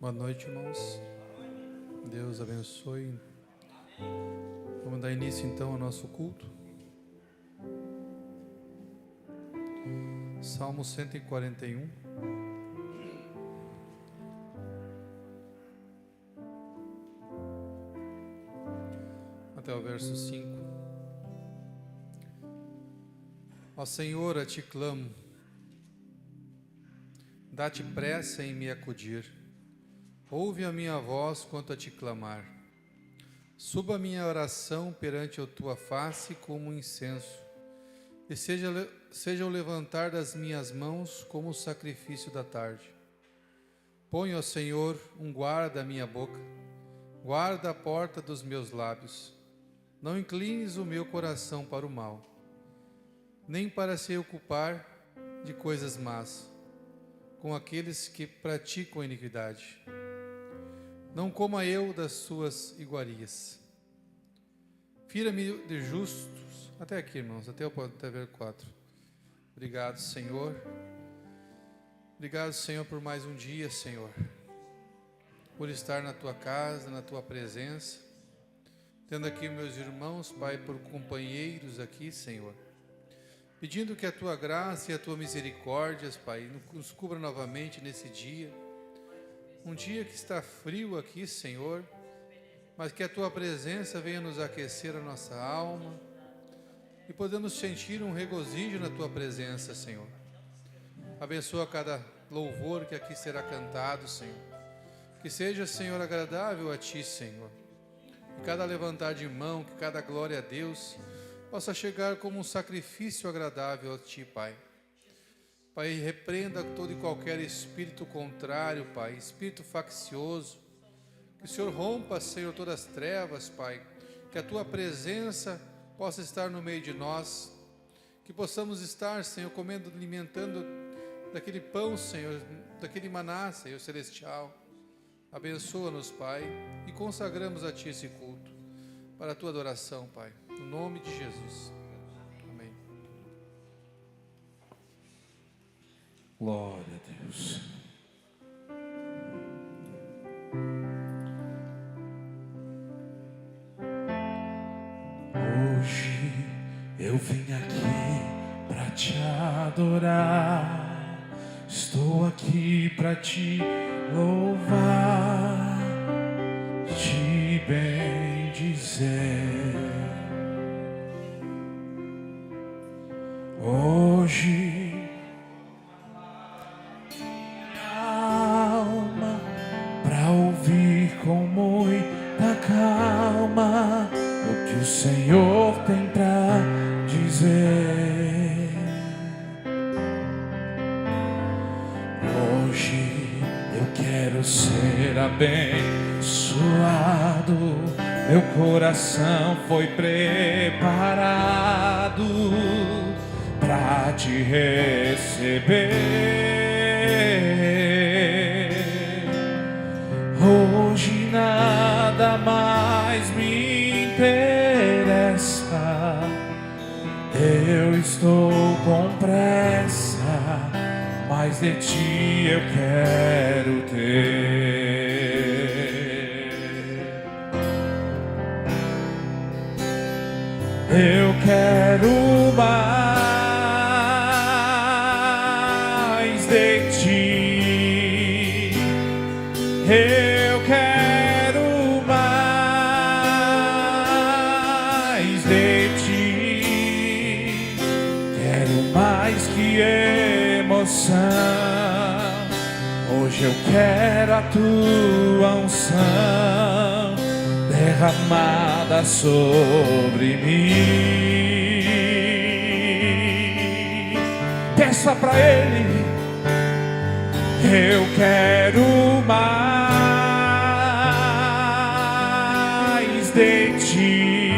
Boa noite, irmãos. Deus abençoe. Vamos dar início então ao nosso culto. Salmo 141. Até o verso 5. Ó Senhor, a ti clamo. Dá-te pressa em me acudir. Ouve a minha voz quanto a te clamar. Suba a minha oração perante a tua face como um incenso, e seja o levantar das minhas mãos como o sacrifício da tarde. Põe, ó Senhor, um guarda à minha boca, guarda a porta dos meus lábios. Não inclines o meu coração para o mal, nem para se ocupar de coisas más, com aqueles que praticam a iniquidade. Não coma eu das suas iguarias. Fira-me de justos. Até aqui, irmãos, até o ver 4. Obrigado, Senhor. Obrigado, Senhor, por mais um dia, Senhor. Por estar na tua casa, na tua presença. Tendo aqui meus irmãos, Pai, por companheiros aqui, Senhor. Pedindo que a tua graça e a tua misericórdia, Pai, nos cubra novamente nesse dia. Um dia que está frio aqui, Senhor, mas que a tua presença venha nos aquecer a nossa alma e podemos sentir um regozijo na tua presença, Senhor. Abençoa cada louvor que aqui será cantado, Senhor. Que seja, Senhor, agradável a ti, Senhor. Que cada levantar de mão, que cada glória a Deus possa chegar como um sacrifício agradável a ti, Pai. Pai, repreenda todo e qualquer espírito contrário, Pai, espírito faccioso. Que o Senhor rompa, Senhor, todas as trevas, Pai. Que a tua presença possa estar no meio de nós. Que possamos estar, Senhor, comendo, alimentando daquele pão, Senhor, daquele maná, Senhor, celestial. Abençoa-nos, Pai, e consagramos a ti esse culto para a tua adoração, Pai. No nome de Jesus. Glória a Deus. Hoje eu vim aqui para te adorar. Estou aqui para te louvar, te bendizer. Hoje com muita calma o que o Senhor tem pra dizer. Hoje eu quero ser abençoado. Meu coração foi preparado pra te receber. Hoje nada mais me interessa. Eu estou com pressa, mas de ti eu quero ter. Eu quero mais de ti. Eu quero mais de ti. Quero mais que emoção. Hoje eu quero a tua unção derramada sobre mim. Peça pra Ele. Eu quero mais de ti.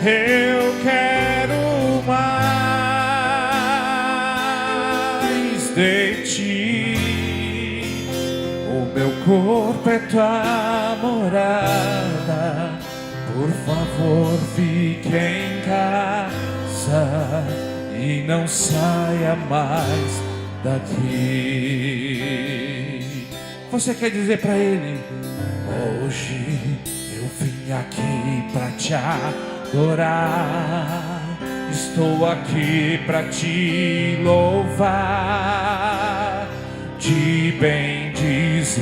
Eu quero mais de ti. O meu corpo é tua morada. Por favor, fique em casa e não saia mais daqui. Você quer dizer para Ele: hoje eu vim aqui para te adorar, estou aqui para te louvar, te bendizer.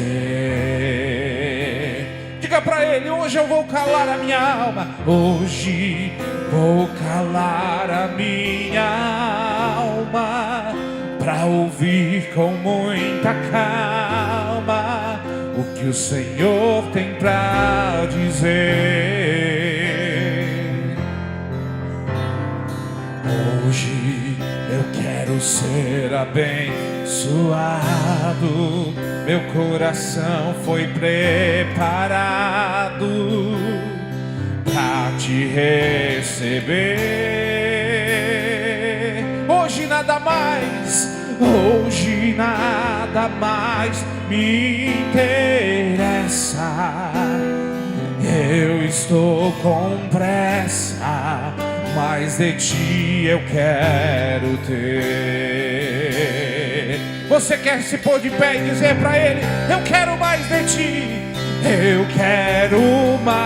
Diga para Ele: hoje eu vou calar a minha alma, hoje vou calar a minha alma, para ouvir com muita calma o que o Senhor tem para dizer. Hoje eu quero ser abençoado, meu coração foi preparado para te receber. Hoje nada mais me interessa. Eu estou com pressa, mais de ti eu quero ter. Você quer se pôr de pé e dizer para Ele: eu quero mais de ti, eu quero mais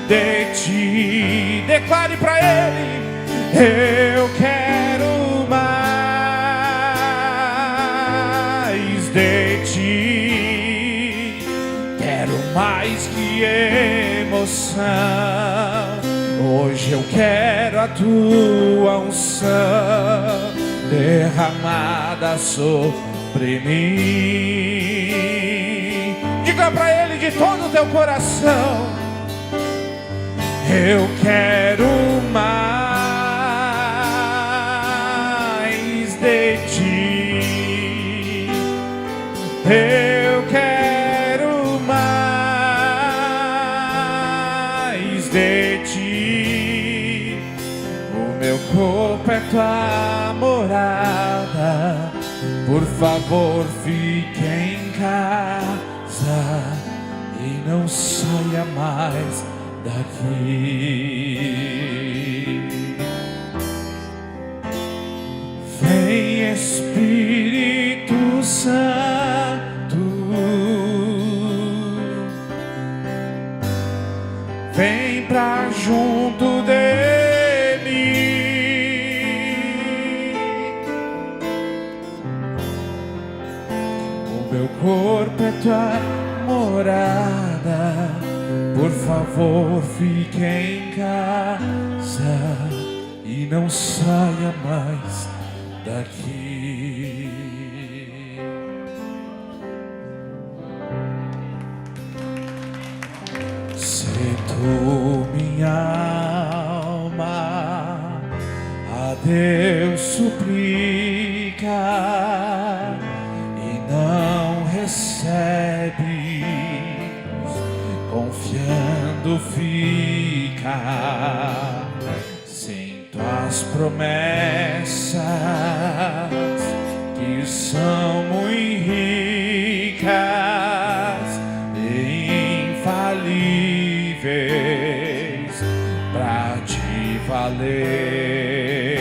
de ti. Declare para Ele: eu quero mais de ti, quero mais que emoção. Hoje eu quero a tua unção derramada sobre mim. Diga para Ele de todo o teu coração: eu quero mais de ti, eu quero mais de ti. O meu corpo é tua morada, por favor fique em casa e não saia mais daqui. Vem Espírito Santo, vem pra junto de mim. O meu corpo é tua morada, por favor fique em casa e não saia mais daqui. Se tu, minha alma, a Deus suplica e não recebe, confiando fica, sem tuas promessas que são muito ricas e infalíveis pra te valer.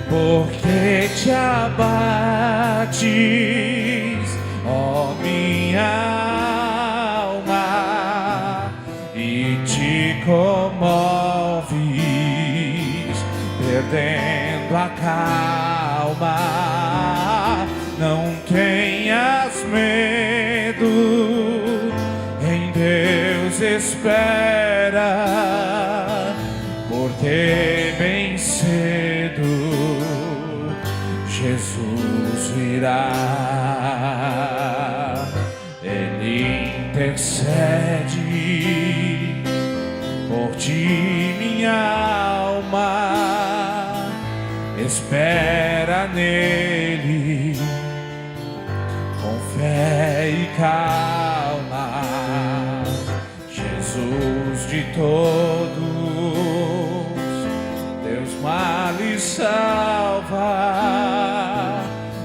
Porque te abates, ó minha comoves, perdendo a calma. Não tenhas medo, em Deus espera, porque bem cedo Jesus virá. Ele intercede por ti, minha alma, espera nele com fé e calma. Jesus de todos teus males salva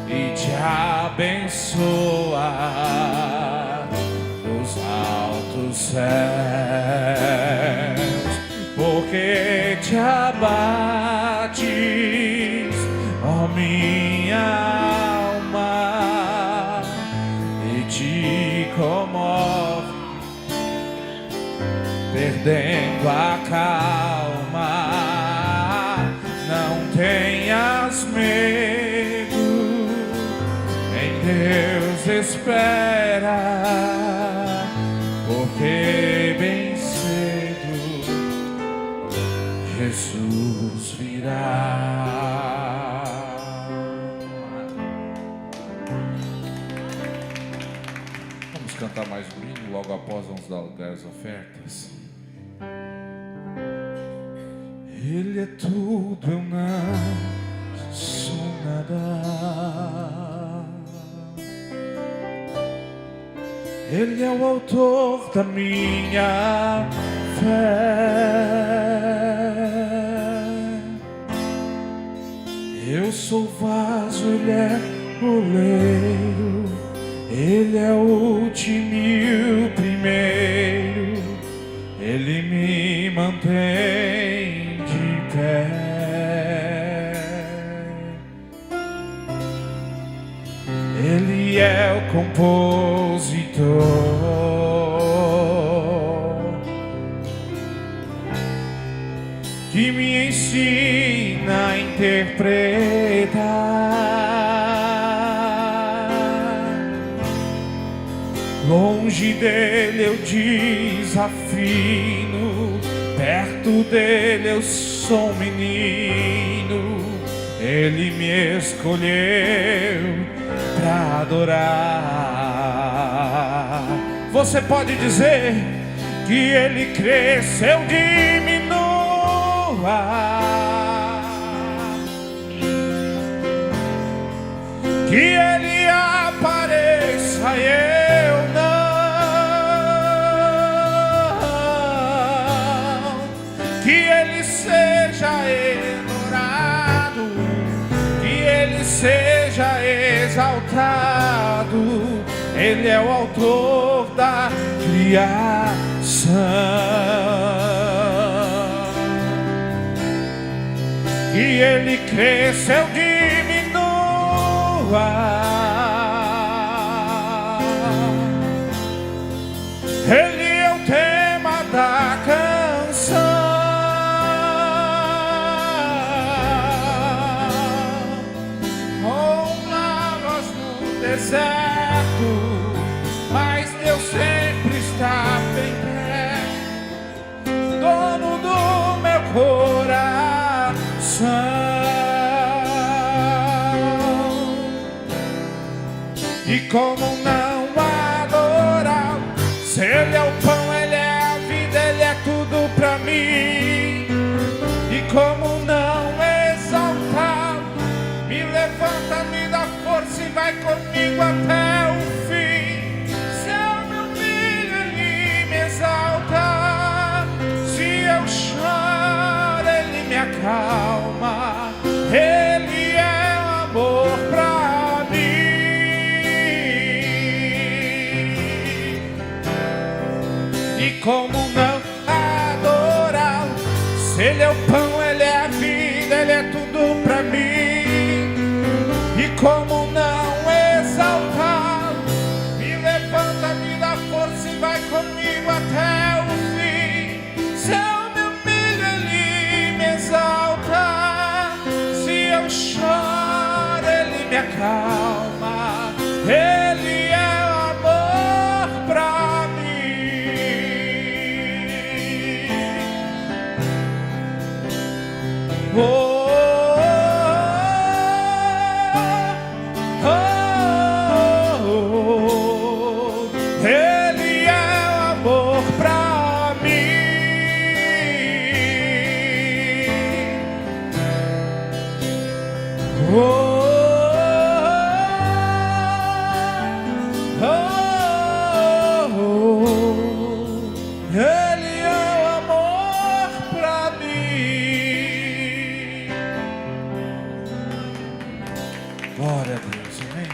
e te abençoa dos altos céus. Porque te abates, ó minha perdendo a calma. Não tenhas medo, em Deus espera, porque bem cedo Jesus virá. Vamos cantar mais um hino, logo após vamos dar as ofertas. Ele é tudo, eu não sou nada. Ele é o autor da minha fé. Eu sou vaso, ele é oleiro. Ele é o último e o primeiro. Ele me mantém de pé. Ele é o compositor que me ensina a interpretar. Longe dele eu desafino, perto dele eu sou um menino. Ele me escolheu pra adorar. Você pode dizer que ele cresça, eu diminua, que ele apareça e eu não, que ele seja ignorado, que ele seja exaltado. Ele é o autor da criação. Que ele cresça, eu diminua. Ele é o tema da canção. Deserto, mas Deus sempre está bem perto, dono do meu coração. E como não adorar, se ele é o pão, ele é a vida, ele é tudo pra mim. E como não exaltar, me levanta, me dá força e vai comigo até o fim. Se eu me humilho, ele me exalta. Se eu choro, ele me acalma. Ele é o amor pra mim. E como não adorar, se ele é o pão, ele é a vida, ele é tudo pra mim. E como não exaltar, me levanta, me dá força e vai comigo até o fim. Se eu me humilho, ele me exalta. Se eu choro, ele me acalma. Ele é o amor pra mim. Oh. Glória a Deus, amém.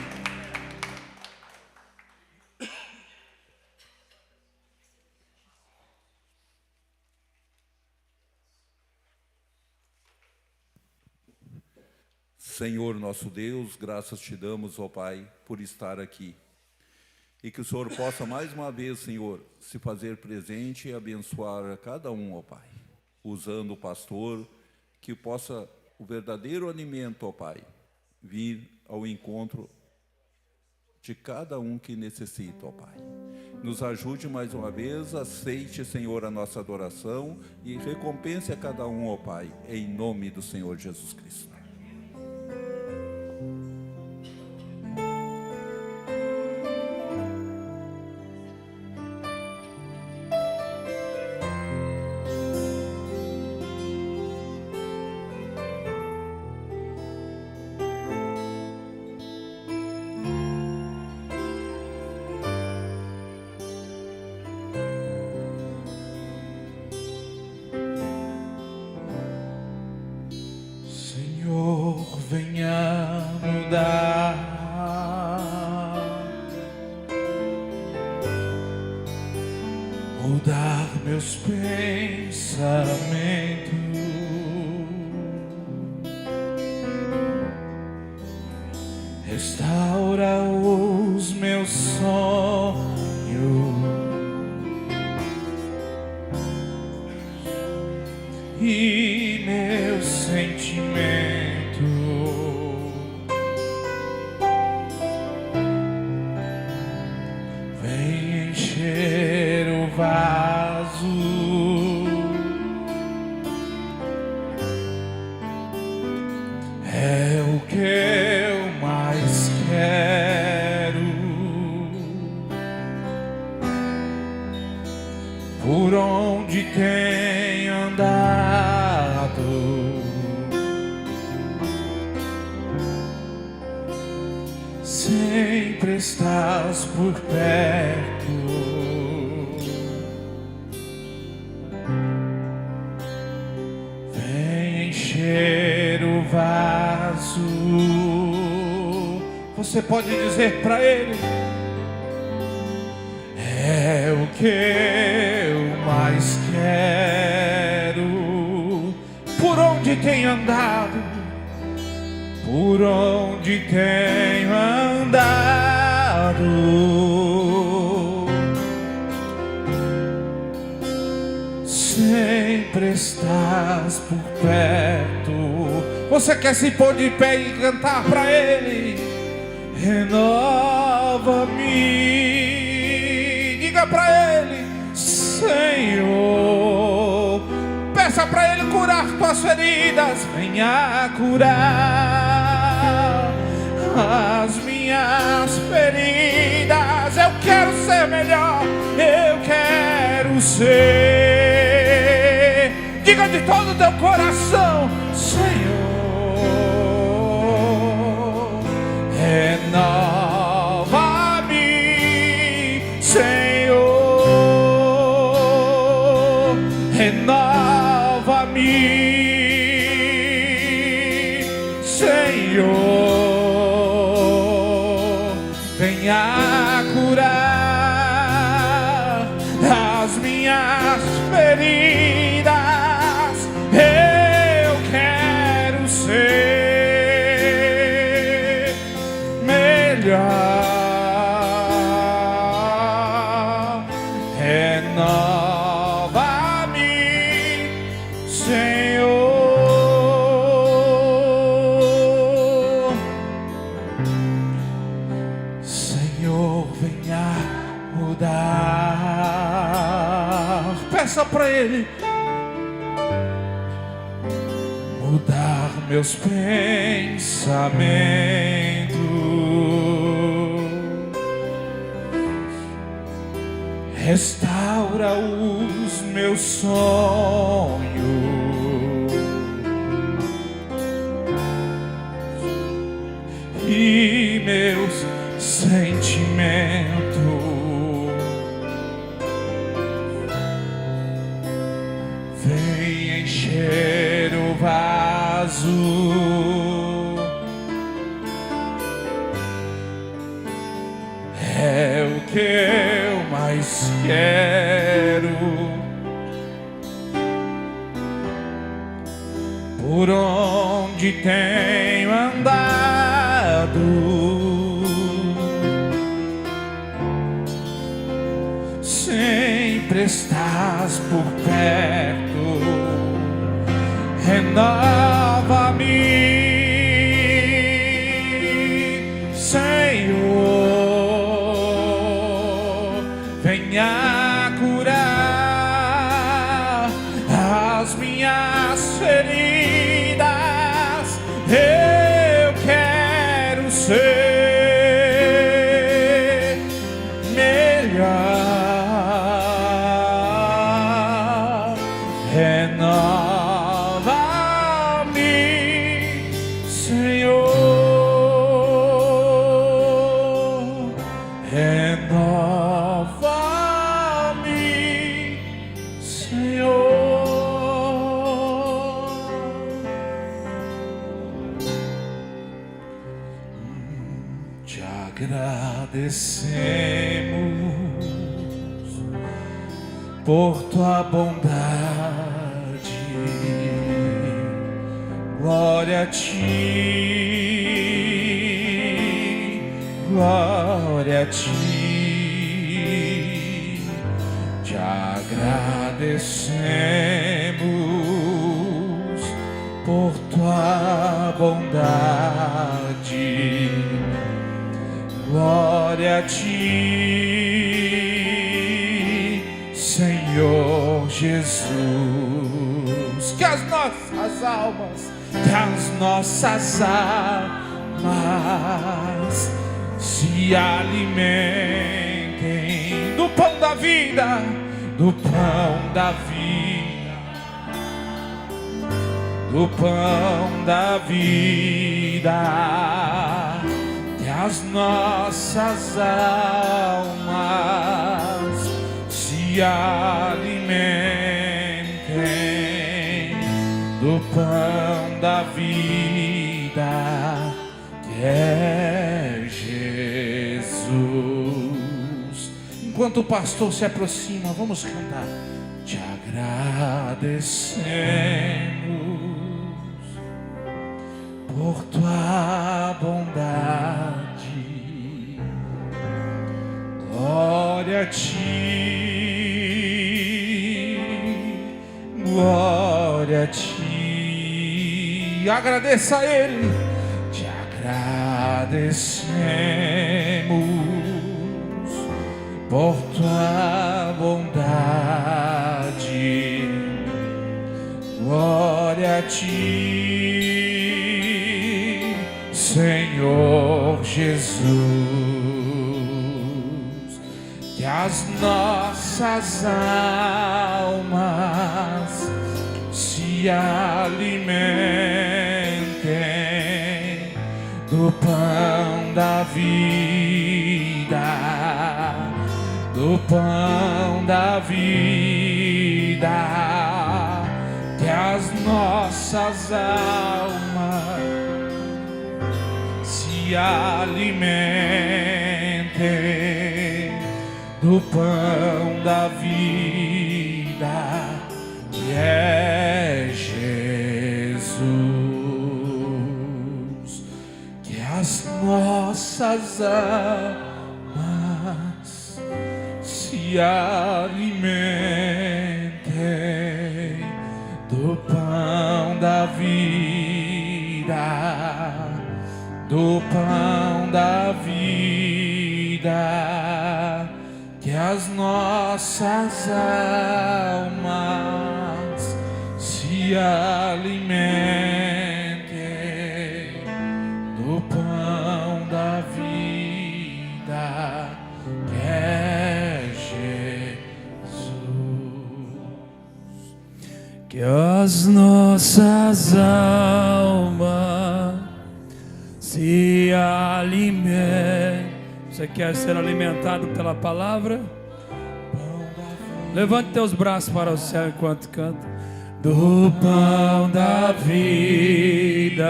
Senhor nosso Deus, graças te damos, ó Pai, por estar aqui. e que o Senhor possa mais uma vez, Senhor, se fazer presente e abençoar a cada um, ó Pai, usando o pastor, que possa o verdadeiro alimento, ó Pai, vir ao encontro de cada um que necessita, ó Pai. Nos ajude mais uma vez, aceite, Senhor, a nossa adoração e recompense a cada um, ó Pai, em nome do Senhor Jesus Cristo. Venha mudar meus pensamentos, restaura os meus sonhos e meus sentimentos. Vem encher o vaso, é o que eu mais quero. Por onde tem andado, sempre estás por perto. Vem encher o vaso. Você pode dizer para ele: é o que eu mais quero. Por onde tem andado, por onde tenho andado, sempre estás por perto. Você quer se pôr de pé e cantar para ele? Renova-me. Diga para ele: Senhor. Peça para ele curar tuas feridas. Venha curar as minhas feridas. Eu quero ser melhor, eu quero ser. Diga de todo o teu coração: Senhor, renova-me, Senhor, renova-me, Senhor, venha curar as minhas feridas. Eu quero ser melhor. Renova-me, Senhor. Senhor, venha mudar. Peça para ele mudar meus pensamentos, restaura os meus sonhos e meus sentimentos. Vem encher o vaso, é o que eu mais quero. Por onde tenho andado, estás por perto, renova-me, Senhor, venha curar as minhas feridas. Eu quero ser melhor. Renova-me, Senhor. Renova-me, Senhor. Te agradecemos por tua bondade. Glória a ti, glória a ti. Te agradecemos por tua bondade. Glória a ti, Senhor Jesus. Que as nossas almas, se alimentem do pão da vida, do pão da vida, do pão da vida. Que as nossas almas se alimentem do pão da vida, que é Jesus. Enquanto o pastor se aproxima, vamos cantar. Te agradecemos por tua bondade. Glória a ti, glória a ti. Agradeça a Ele. Te agradecemos por tua bondade. Glória a ti, Senhor Jesus. Que as nossas almas se alimentem do pão da vida, do pão da vida. Que as nossas almas se alimentem do pão da vida, que é Jesus. Que as nossas almas se alimentem do pão da vida, do pão da vida. Que as nossas almas se alimentem do pão da vida, que é Jesus. Que as nossas almas se alimentem. Você quer ser alimentado pela palavra? Levante teus braços para o céu enquanto canta. Do pão da vida,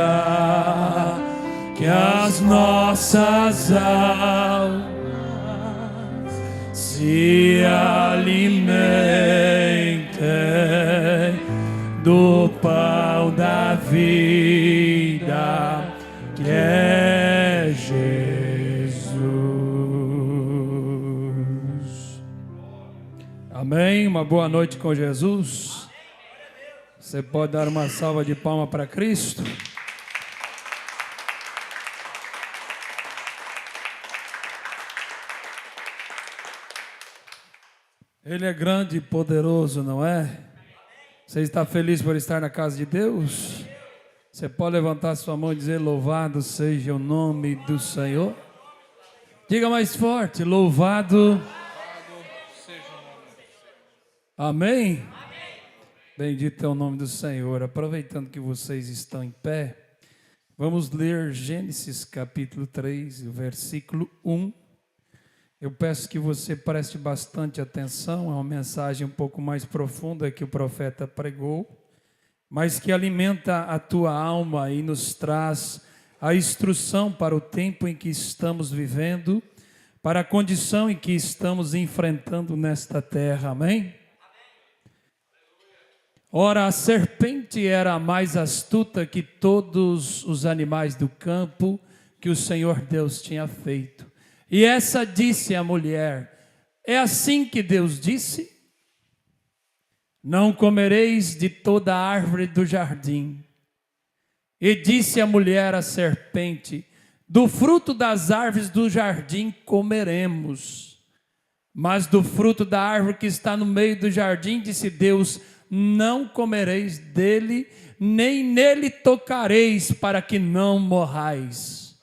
que as nossas almas se alimentem do pão da vida, que é Jesus. Amém? Uma boa noite com Jesus. Você pode dar uma salva de palmas para Cristo? Ele é grande e poderoso, não é? Você está feliz por estar na casa de Deus? Você pode levantar sua mão e dizer: louvado seja o nome do Senhor. Diga mais forte: louvado seja o nome do Senhor. Amém? Bendito é o nome do Senhor. Aproveitando que vocês estão em pé, vamos ler Gênesis capítulo 3, versículo 1. Eu peço que você preste bastante atenção, é uma mensagem um pouco mais profunda que o profeta pregou, mas que alimenta a tua alma e nos traz a instrução para o tempo em que estamos vivendo, para a condição em que estamos enfrentando nesta terra, amém? Ora, a serpente era a mais astuta que todos os animais do campo que o Senhor Deus tinha feito. E essa disse à mulher: é assim que Deus disse? Não comereis de toda a árvore do jardim. E disse a mulher à serpente: do fruto das árvores do jardim comeremos. Mas do fruto da árvore que está no meio do jardim, disse Deus: não comereis dele, nem nele tocareis, para que não morrais.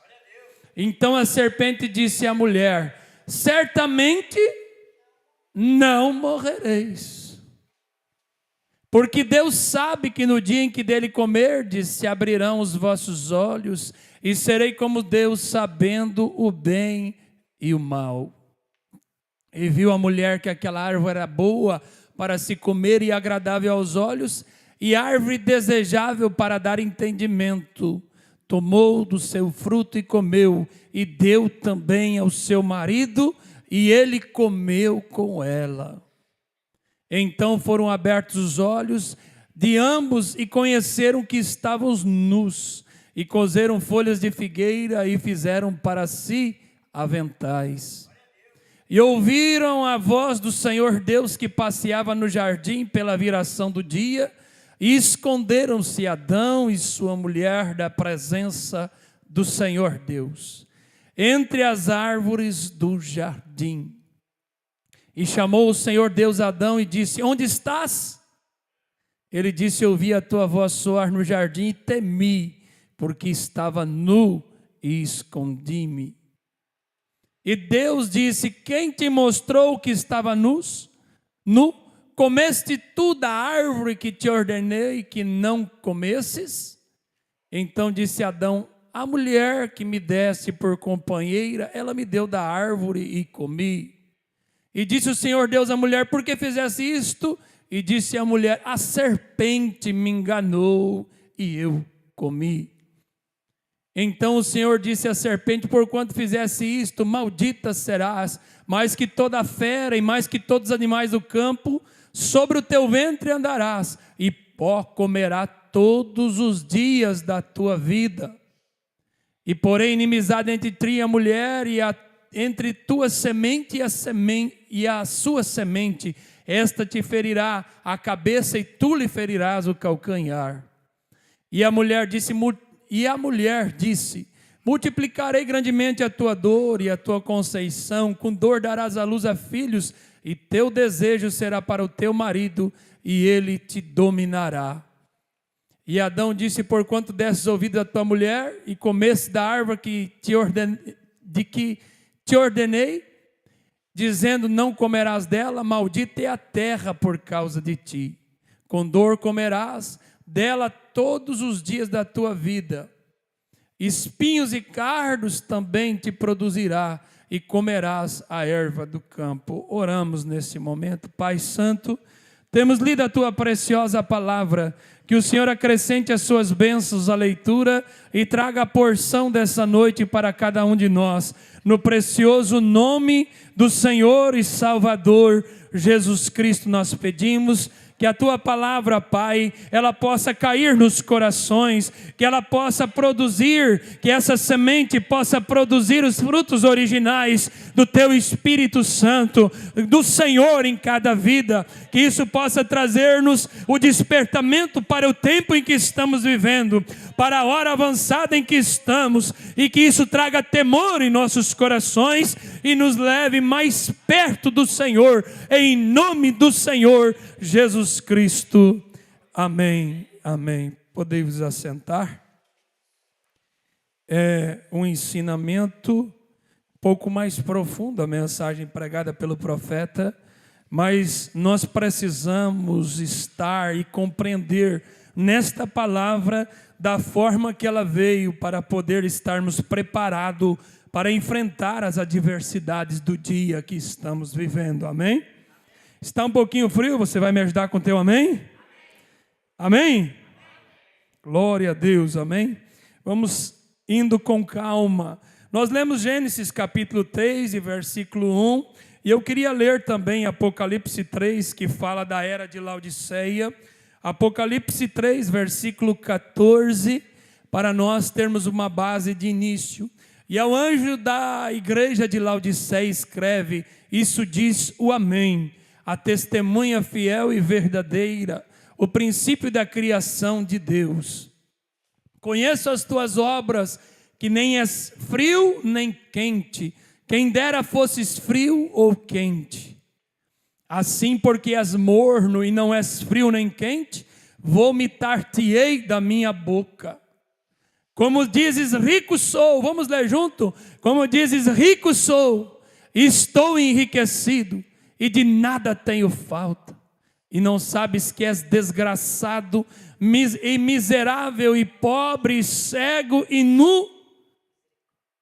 Então a serpente disse à mulher: certamente não morrereis. Porque Deus sabe que no dia em que dele comerdes, se abrirão os vossos olhos, e serei como Deus, sabendo o bem e o mal. E viu a mulher que aquela árvore era boa para se comer e agradável aos olhos, e árvore desejável para dar entendimento. Tomou do seu fruto e comeu, e deu também ao seu marido, e ele comeu com ela. Então foram abertos os olhos de ambos, e conheceram que estavam nus, e coseram folhas de figueira, e fizeram para si aventais. E ouviram a voz do Senhor Deus que passeava no jardim pela viração do dia, e esconderam-se Adão e sua mulher da presença do Senhor Deus, entre as árvores do jardim. E chamou o Senhor Deus Adão e disse: onde estás? Ele disse: ouvi a tua voz soar no jardim e temi, porque estava nu e escondi-me. E Deus disse: quem te mostrou que estava nu? Comeste tu da árvore que te ordenei que não comesses? Então disse Adão: a mulher que me desse por companheira, ela me deu da árvore e comi. E disse o Senhor Deus à mulher: por que fizesse isto? E disse a mulher: a serpente me enganou e eu comi. Então o Senhor disse à serpente: porquanto fizesse isto, maldita serás, mais que toda fera e mais que todos os animais do campo. Sobre o teu ventre andarás, e pó comerá todos os dias da tua vida. E porém inimizade entre ti e a mulher, entre tua semente e a sua semente, esta te ferirá a cabeça, e tu lhe ferirás o calcanhar. E a mulher disse: multiplicarei grandemente a tua dor e a tua conceição, com dor darás à luz a filhos, e teu desejo será para o teu marido, e ele te dominará. E Adão disse: porquanto desses ouvido a tua mulher, e comeste da árvore que te ordenei, dizendo: não comerás dela, maldita é a terra por causa de ti. Com dor comerás dela todos os dias da tua vida. Espinhos e cardos também te produzirá, e comerás a erva do campo. Oramos nesse momento. Pai Santo, temos lido a tua preciosa palavra, que o Senhor acrescente as suas bênçãos à leitura e traga a porção dessa noite para cada um de nós, no precioso nome do Senhor e Salvador Jesus Cristo nós pedimos, que a Tua palavra, Pai, ela possa cair nos corações, que ela possa produzir, que essa semente possa produzir os frutos originais do Teu Espírito Santo, do Senhor em cada vida, que isso possa trazer-nos o despertamento para o tempo em que estamos vivendo, para a hora avançada em que estamos, e que isso traga temor em nossos corações e nos leve mais perto do Senhor, em nome do Senhor Jesus Cristo. Amém, amém. Podemos assentar. É um ensinamento um pouco mais profundo, a mensagem pregada pelo profeta, mas nós precisamos estar e compreender nesta palavra da forma que ela veio, para poder estarmos preparados para enfrentar as adversidades do dia que estamos vivendo, amém? Está um pouquinho frio, você vai me ajudar com o teu amém? Amém? Glória a Deus, amém? Vamos indo com calma. Nós lemos Gênesis capítulo 3 e versículo 1, e eu queria ler também Apocalipse 3, que fala da era de Laodiceia. Apocalipse 3, versículo 14, para nós termos uma base de início. E ao anjo da igreja de Laodiceia escreve: isso diz o Amém, a testemunha fiel e verdadeira, o princípio da criação de Deus. Conheço as tuas obras, que nem és frio nem quente. Quem dera fosses frio ou quente. Assim, porque és morno e não és frio nem quente, vomitar-te-ei da minha boca. Como dizes, rico sou, vamos ler junto? Como dizes, rico sou, estou enriquecido, e de nada tenho falta. E não sabes que és desgraçado, e miserável, e pobre, e cego, e nu?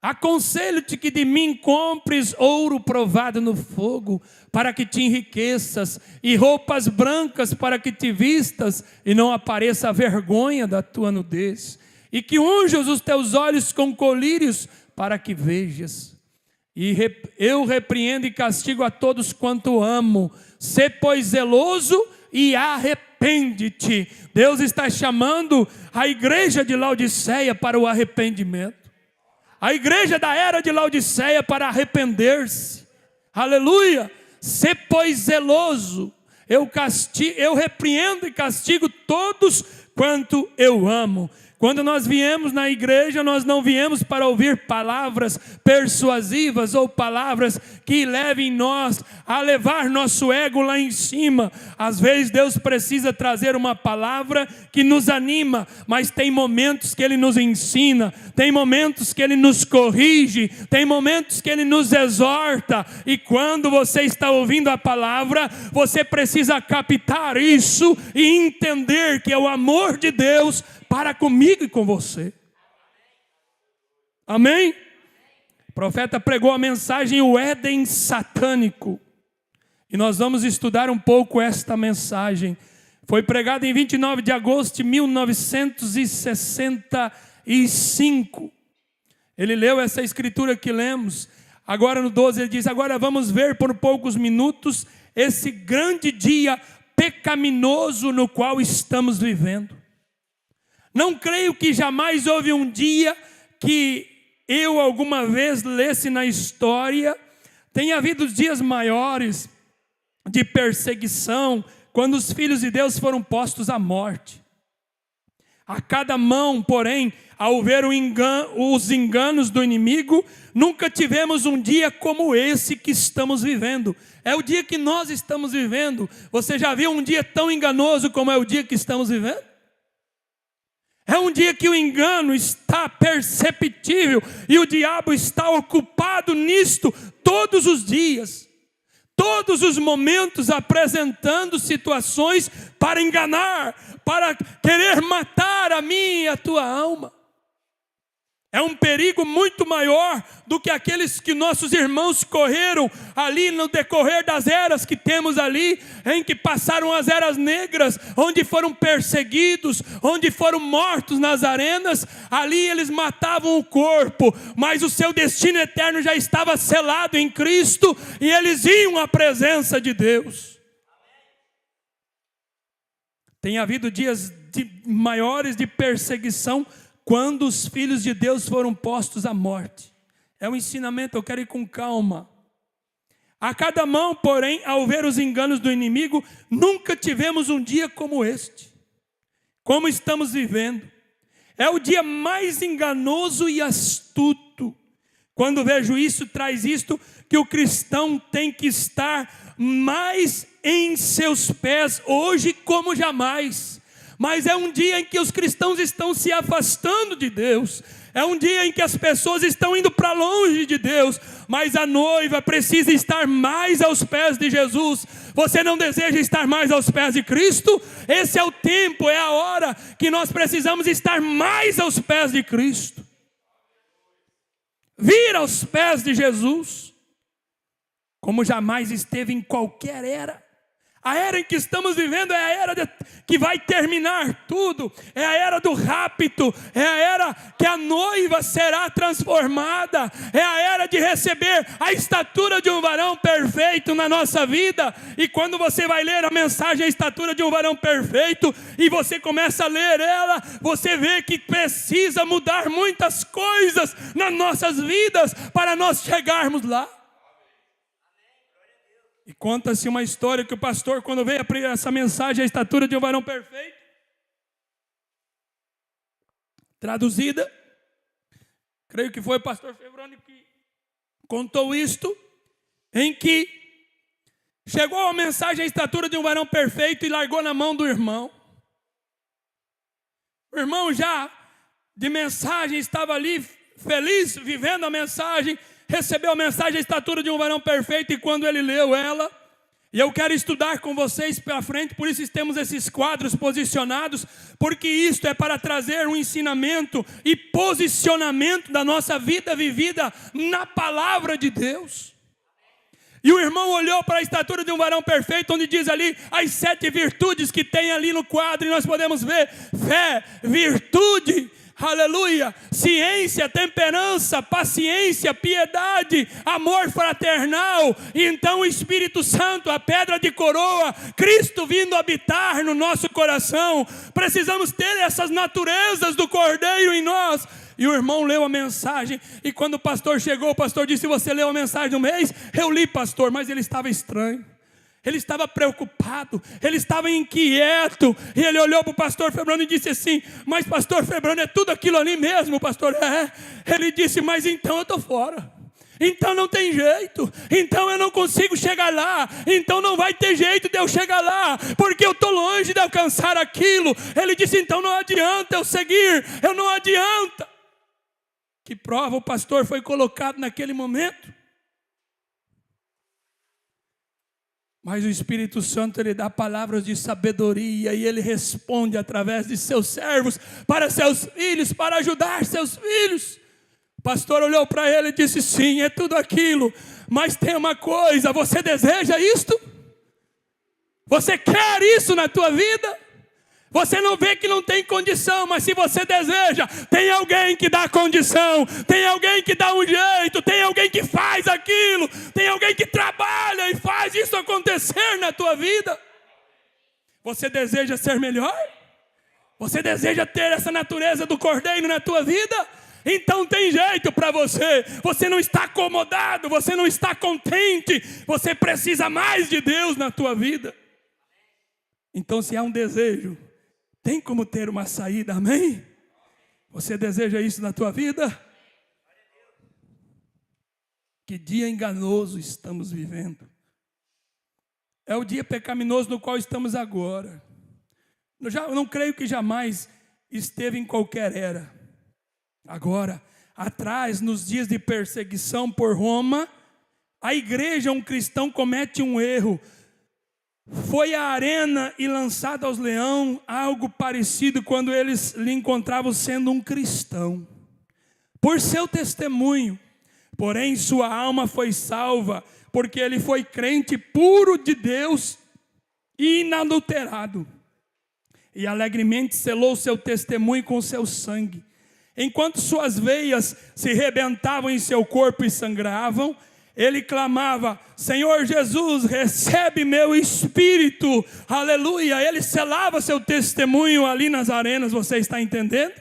Aconselho-te que de mim compres ouro provado no fogo, para que te enriqueças, e roupas brancas para que te vistas, e não apareça a vergonha da tua nudez. E que unjas os teus olhos com colírios, para que vejas. E eu repreendo e castigo a todos quanto amo. Sê, pois, zeloso e arrepende-te. Deus está chamando a igreja de Laodiceia para o arrependimento. A igreja da era de Laodiceia para arrepender-se. Aleluia! Sê, pois, zeloso. Eu repreendo e castigo todos quanto eu amo. Quando nós viemos na igreja, nós não viemos para ouvir palavras persuasivas ou palavras que levem nós a levar nosso ego lá em cima. Às vezes Deus precisa trazer uma palavra que nos anima, mas tem momentos que Ele nos ensina, tem momentos que Ele nos corrige, tem momentos que Ele nos exorta. E quando você está ouvindo a palavra, você precisa captar isso e entender que é o amor de Deus para comigo e com você. Amém? O profeta pregou a mensagem, o Éden satânico. E nós vamos estudar um pouco esta mensagem. Foi pregada em 29 de agosto de 1965. Ele leu essa escritura que lemos. Agora no 12 ele diz: agora vamos ver por poucos minutos esse grande dia pecaminoso no qual estamos vivendo. Não creio que jamais houve um dia que eu alguma vez lesse na história. Tem havido dias maiores de perseguição, quando os filhos de Deus foram postos à morte. A cada mão, porém, ao ver os enganos do inimigo, nunca tivemos um dia como esse que estamos vivendo. É o dia que nós estamos vivendo. Você já viu um dia tão enganoso como é o dia que estamos vivendo? É um dia que o engano está perceptível e o diabo está ocupado nisto todos os dias, todos os momentos, apresentando situações para enganar, para querer matar a mim e a tua alma. É um perigo muito maior do que aqueles que nossos irmãos correram ali no decorrer das eras que temos ali, em que passaram as eras negras, onde foram perseguidos, onde foram mortos nas arenas. Ali eles matavam o corpo, mas o seu destino eterno já estava selado em Cristo, e eles iam à presença de Deus. Tem havido dias maiores de perseguição quando os filhos de Deus foram postos à morte. É um ensinamento, eu quero ir com calma. A cada mão, porém, ao ver os enganos do inimigo, nunca tivemos um dia como este. Como estamos vivendo. É o dia mais enganoso e astuto. Quando vejo isso, traz isto, que o cristão tem que estar mais em seus pés, hoje como jamais. Mas é um dia em que os cristãos estão se afastando de Deus. É um dia em que as pessoas estão indo para longe de Deus. Mas a noiva precisa estar mais aos pés de Jesus. Você não deseja estar mais aos pés de Cristo? Esse é o tempo, é a hora que nós precisamos estar mais aos pés de Cristo. Vir aos pés de Jesus, como jamais esteve em qualquer era. A era em que estamos vivendo é a era que vai terminar tudo. É a era do rapto. É a era que a noiva será transformada. É a era de receber a estatura de um varão perfeito na nossa vida. E quando você vai ler a mensagem, a estatura de um varão perfeito, e você começa a ler ela, você vê que precisa mudar muitas coisas nas nossas vidas para nós chegarmos lá. E conta-se uma história que o pastor, quando veio essa mensagem, a estatura de um varão perfeito, traduzida, creio que foi o pastor Febroni que contou isto, em que chegou a mensagem, a estatura de um varão perfeito, e largou na mão do irmão. O irmão já de mensagem estava ali, feliz, vivendo a mensagem, recebeu a mensagem, a estatura de um varão perfeito, e quando ele leu ela, e eu quero estudar com vocês para frente, por isso temos esses quadros posicionados, porque isto é para trazer um ensinamento e posicionamento da nossa vida vivida na palavra de Deus. E o irmão olhou para a estatura de um varão perfeito, onde diz ali as 7 virtudes que tem ali no quadro, e nós podemos ver fé, virtude, aleluia, ciência, temperança, paciência, piedade, amor fraternal. E então o Espírito Santo, a pedra de coroa, Cristo vindo habitar no nosso coração. Precisamos ter essas naturezas do Cordeiro em nós. E o irmão leu a mensagem, e quando o pastor chegou, o pastor disse: você leu a mensagem do mês? Eu li, pastor, mas ele estava estranho. Ele estava preocupado, ele estava inquieto, e ele olhou para o pastor Febroni e disse assim: mas pastor Febroni, é tudo aquilo ali mesmo, pastor? É. Ele disse: mas então eu estou fora, então não tem jeito, então eu não consigo chegar lá, então não vai ter jeito de eu chegar lá, porque eu estou longe de alcançar aquilo. Ele disse: então não adianta eu seguir, eu não adianta. Que prova o pastor foi colocado naquele momento? Mas o Espírito Santo, ele dá palavras de sabedoria, e ele responde através de seus servos para seus filhos, para ajudar seus filhos. O pastor olhou para ele e disse: sim, é tudo aquilo, mas tem uma coisa: você deseja isto? Você quer isso na tua vida? Você não vê que não tem condição, mas se você deseja, tem alguém que dá condição, tem alguém que dá um jeito, tem alguém que faz aquilo, tem alguém que trabalha e faz isso acontecer na tua vida. Você deseja ser melhor? Você deseja ter essa natureza do Cordeiro na tua vida? Então tem jeito para você. Você não está acomodado, você não está contente, você precisa mais de Deus na tua vida. Então, se há um desejo, tem como ter uma saída, amém? Você deseja isso na tua vida? Que dia enganoso estamos vivendo. É o dia pecaminoso no qual estamos agora. Eu não creio que jamais esteve em qualquer era. Agora, atrás, nos dias de perseguição por Roma, a igreja, um cristão comete um erro. Foi à arena e lançado aos leões, algo parecido quando eles lhe encontravam sendo um cristão. Por seu testemunho, porém sua alma foi salva, porque ele foi crente puro de Deus e inadulterado. E alegremente selou seu testemunho com seu sangue. Enquanto suas veias se rebentavam em seu corpo e sangravam, ele clamava: Senhor Jesus, recebe meu espírito, aleluia. Ele selava seu testemunho ali nas arenas, você está entendendo?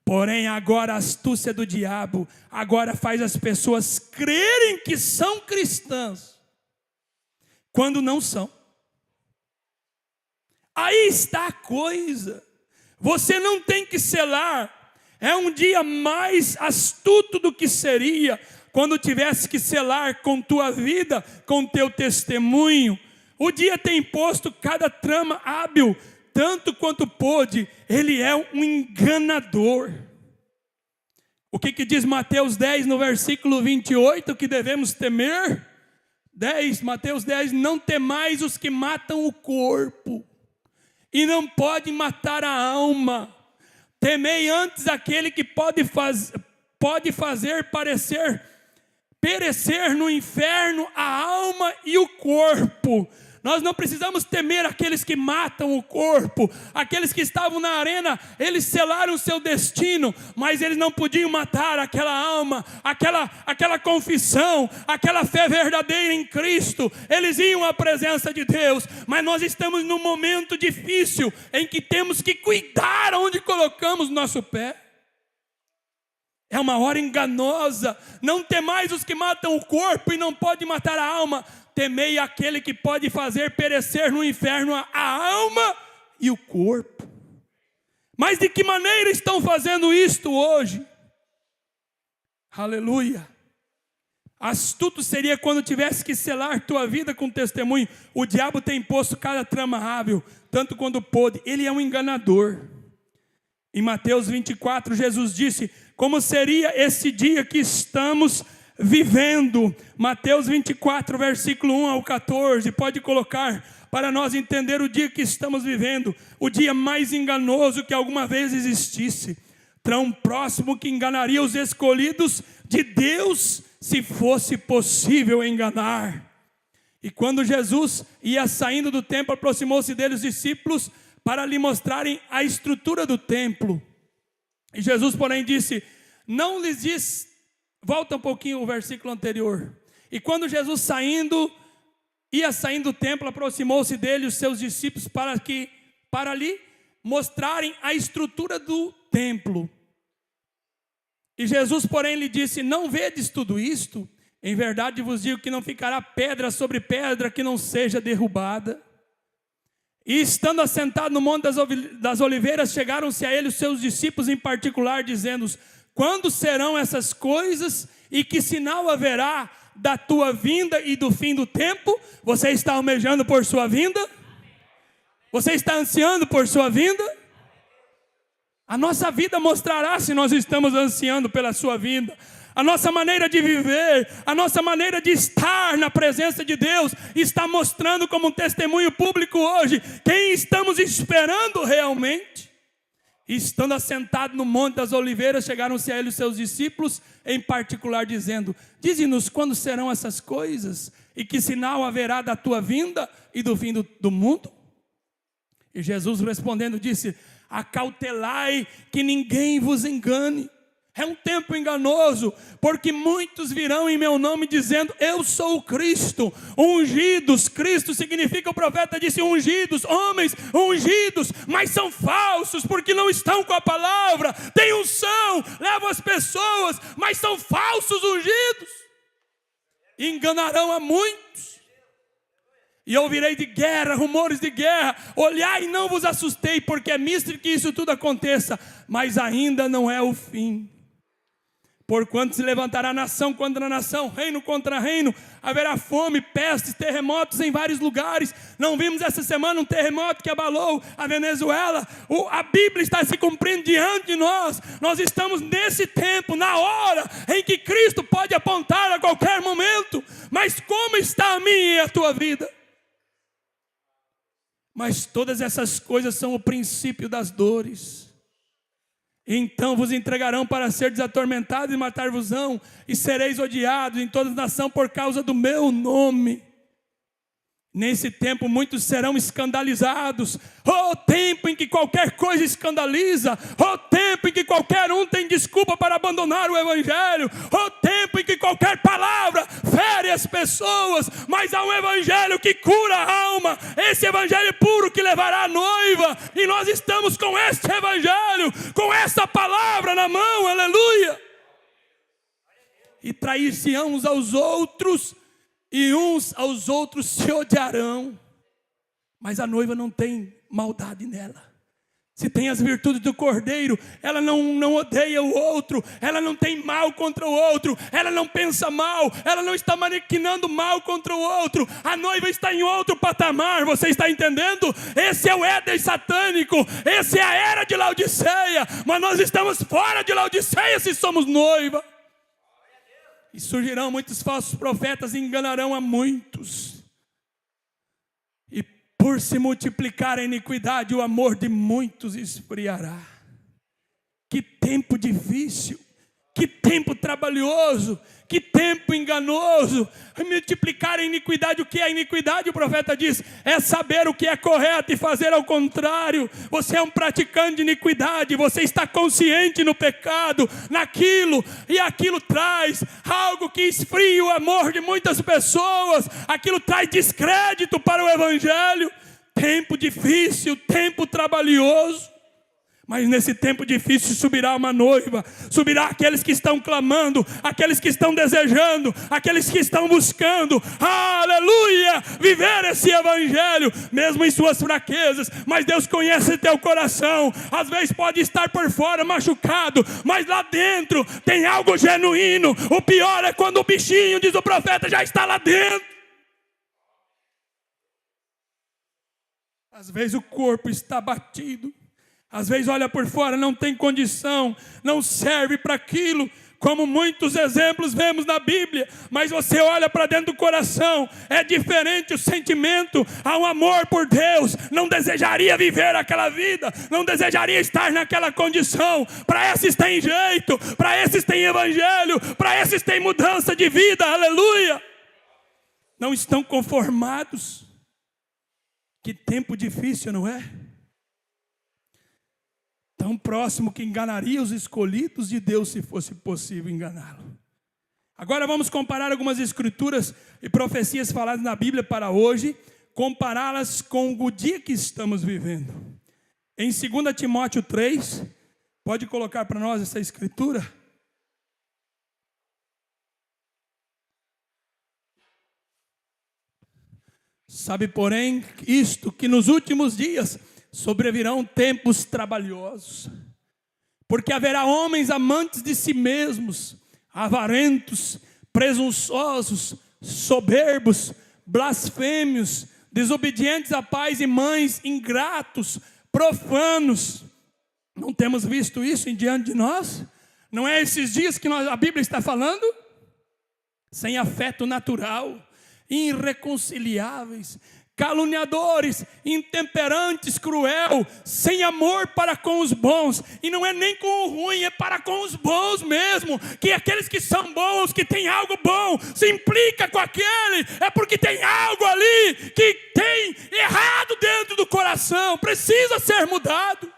Porém agora a astúcia do diabo, agora faz as pessoas crerem que são cristãs, quando não são. Aí está a coisa, você não tem que selar. É um dia mais astuto do que seria quando tivesse que selar com tua vida, com teu testemunho. O dia tem posto cada trama hábil, tanto quanto pôde. Ele é um enganador. O que diz Mateus 10 no versículo 28 que devemos temer? Mateus 10, não temais os que matam o corpo e não podem matar a alma. Temei antes aquele que pode fazer perecer no inferno a alma e o corpo. Nós não precisamos temer aqueles que matam o corpo. Aqueles que estavam na arena, eles selaram o seu destino, mas eles não podiam matar aquela alma, aquela confissão, aquela fé verdadeira em Cristo. Eles iam à presença de Deus, mas nós estamos num momento difícil, em que temos que cuidar onde colocamos nosso pé. É uma hora enganosa. Não temais os que matam o corpo e não podem matar a alma. Temei aquele que pode fazer perecer no inferno a alma e o corpo. Mas de que maneira estão fazendo isto hoje? Aleluia. Astuto seria quando tivesse que selar tua vida com testemunho. O diabo tem posto cada trama hábil, tanto quanto pôde. Ele é um enganador. Em Mateus 24, Jesus disse: como seria esse dia que estamos vivendo? Mateus 24, versículo 1 ao 14, pode colocar para nós entender o dia que estamos vivendo. O dia mais enganoso que alguma vez existisse, tão próximo que enganaria os escolhidos de Deus, se fosse possível enganar. E quando Jesus ia saindo do templo, aproximou-se dele os discípulos para lhe mostrarem a estrutura do templo. E Jesus, porém, disse, não lhes diz. Volta um pouquinho o versículo anterior. E quando Jesus ia saindo do templo, aproximou-se dele os seus discípulos para lhe mostrarem a estrutura do templo. E Jesus, porém, lhe disse, não vedes tudo isto? Em verdade vos digo que não ficará pedra sobre pedra que não seja derrubada. E estando assentado no monte das oliveiras, chegaram-se a ele os seus discípulos em particular, dizendo: quando serão essas coisas e que sinal haverá da tua vinda e do fim do tempo? Você está almejando por sua vinda? Você está ansiando por sua vinda? A nossa vida mostrará se nós estamos ansiando pela sua vinda. A nossa maneira de viver, a nossa maneira de estar na presença de Deus está mostrando como um testemunho público hoje quem estamos esperando realmente. E estando assentado no monte das oliveiras, chegaram-se a ele os seus discípulos, em particular dizendo: dize-nos quando serão essas coisas, e que sinal haverá da tua vinda e do fim do mundo? E Jesus respondendo disse: acautelai que ninguém vos engane. É um tempo enganoso, porque muitos virão em meu nome dizendo, eu sou o Cristo, ungidos. Cristo significa, o profeta disse, ungidos, homens ungidos, mas são falsos, porque não estão com a palavra, têm unção, levam as pessoas, mas são falsos ungidos, enganarão a muitos. E ouvirei de guerra, rumores de guerra, olhai e não vos assustei, porque é mister que isso tudo aconteça, mas ainda não é o fim. Porquanto se levantará nação contra nação, reino contra reino, haverá fome, pestes, terremotos em vários lugares. Não vimos essa semana um terremoto que abalou a Venezuela? A Bíblia está se cumprindo diante de nós. Nós estamos nesse tempo, na hora em que Cristo pode apontar a qualquer momento. Mas como está a minha e a tua vida? Mas todas essas coisas são o princípio das dores. Então vos entregarão para ser desatormentados e matar-vos-ão, e sereis odiados em toda a nação por causa do meu nome. Nesse tempo muitos serão escandalizados. O tempo em que qualquer coisa escandaliza. O tempo em que qualquer um tem desculpa para abandonar o evangelho. O tempo em que qualquer palavra fere as pessoas. Mas há um evangelho que cura a alma. Esse evangelho puro que levará a noiva. E nós estamos com este evangelho, com essa palavra na mão, aleluia. E trair-se-ão uns aos outros, e uns aos outros se odiarão. Mas a noiva não tem maldade nela. Se tem as virtudes do cordeiro, ela não odeia o outro, ela não tem mal contra o outro, ela não pensa mal, ela não está maquinando mal contra o outro. A noiva está em outro patamar, você está entendendo? Esse é o Éden satânico, esse é a era de Laodiceia, mas nós estamos fora de Laodiceia se somos noiva. E surgirão muitos falsos profetas e enganarão a muitos. E por se multiplicar a iniquidade, o amor de muitos esfriará. Que tempo difícil, que tempo trabalhoso, que tempo enganoso. Multiplicar a iniquidade, o que é a iniquidade? O profeta diz, é saber o que é correto e fazer ao contrário. Você é um praticante de iniquidade, você está consciente no pecado, naquilo, e aquilo traz algo que esfria o amor de muitas pessoas, aquilo traz descrédito para o evangelho. Tempo difícil, tempo trabalhoso. Mas nesse tempo difícil subirá uma noiva, subirá aqueles que estão clamando, aqueles que estão desejando, aqueles que estão buscando, aleluia, viver esse evangelho, mesmo em suas fraquezas. Mas Deus conhece teu coração, às vezes pode estar por fora machucado, mas lá dentro tem algo genuíno. O pior é quando o bichinho, diz o profeta, já está lá dentro. Às vezes o corpo está batido, às vezes olha por fora, não tem condição, não serve para aquilo, como muitos exemplos vemos na Bíblia. Mas você olha para dentro do coração, é diferente o sentimento, há um amor por Deus. Não desejaria viver aquela vida, não desejaria estar naquela condição. Para esses tem jeito, para esses tem evangelho, para esses tem mudança de vida, aleluia. Não estão conformados. Que tempo difícil, não é? Tão próximo que enganaria os escolhidos de Deus se fosse possível enganá-lo. Agora vamos comparar algumas escrituras e profecias faladas na Bíblia para hoje, compará-las com o dia que estamos vivendo. Em 2 Timóteo 3, pode colocar para nós essa escritura? Sabe, porém, isto, que nos últimos dias sobrevirão tempos trabalhosos, porque haverá homens amantes de si mesmos, avarentos, presunçosos, soberbos, blasfêmios, desobedientes a pais e mães, ingratos, profanos. Não temos visto isso em diante de nós? Não é esses dias que a Bíblia está falando? Sem afeto natural, irreconciliáveis, caluniadores, intemperantes, cruel, sem amor para com os bons. E não é nem com o ruim, é para com os bons mesmo. Que aqueles que são bons, que tem algo bom, se implica com aquele, é porque tem algo ali que tem errado dentro do coração, precisa ser mudado.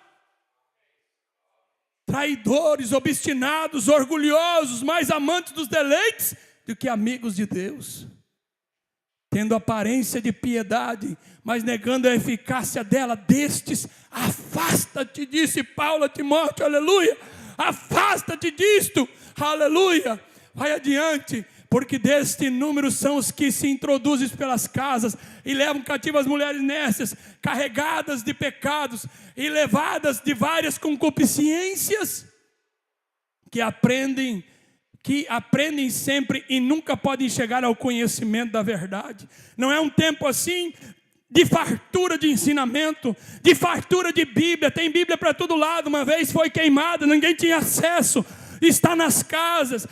Traidores, obstinados, orgulhosos, mais amantes dos deleites do que amigos de Deus, tendo aparência de piedade, mas negando a eficácia dela. Destes, afasta-te, disse Paulo a Timóteo, aleluia. Afasta-te disto, aleluia. Vai adiante, porque deste número são os que se introduzem pelas casas e levam cativas as mulheres nécias, carregadas de pecados e levadas de várias concupiscências, que aprendem sempre e nunca podem chegar ao conhecimento da verdade. Não é um tempo assim de fartura de ensinamento, de fartura de Bíblia. Tem Bíblia para todo lado. Uma vez foi queimada, ninguém tinha acesso. está nas casas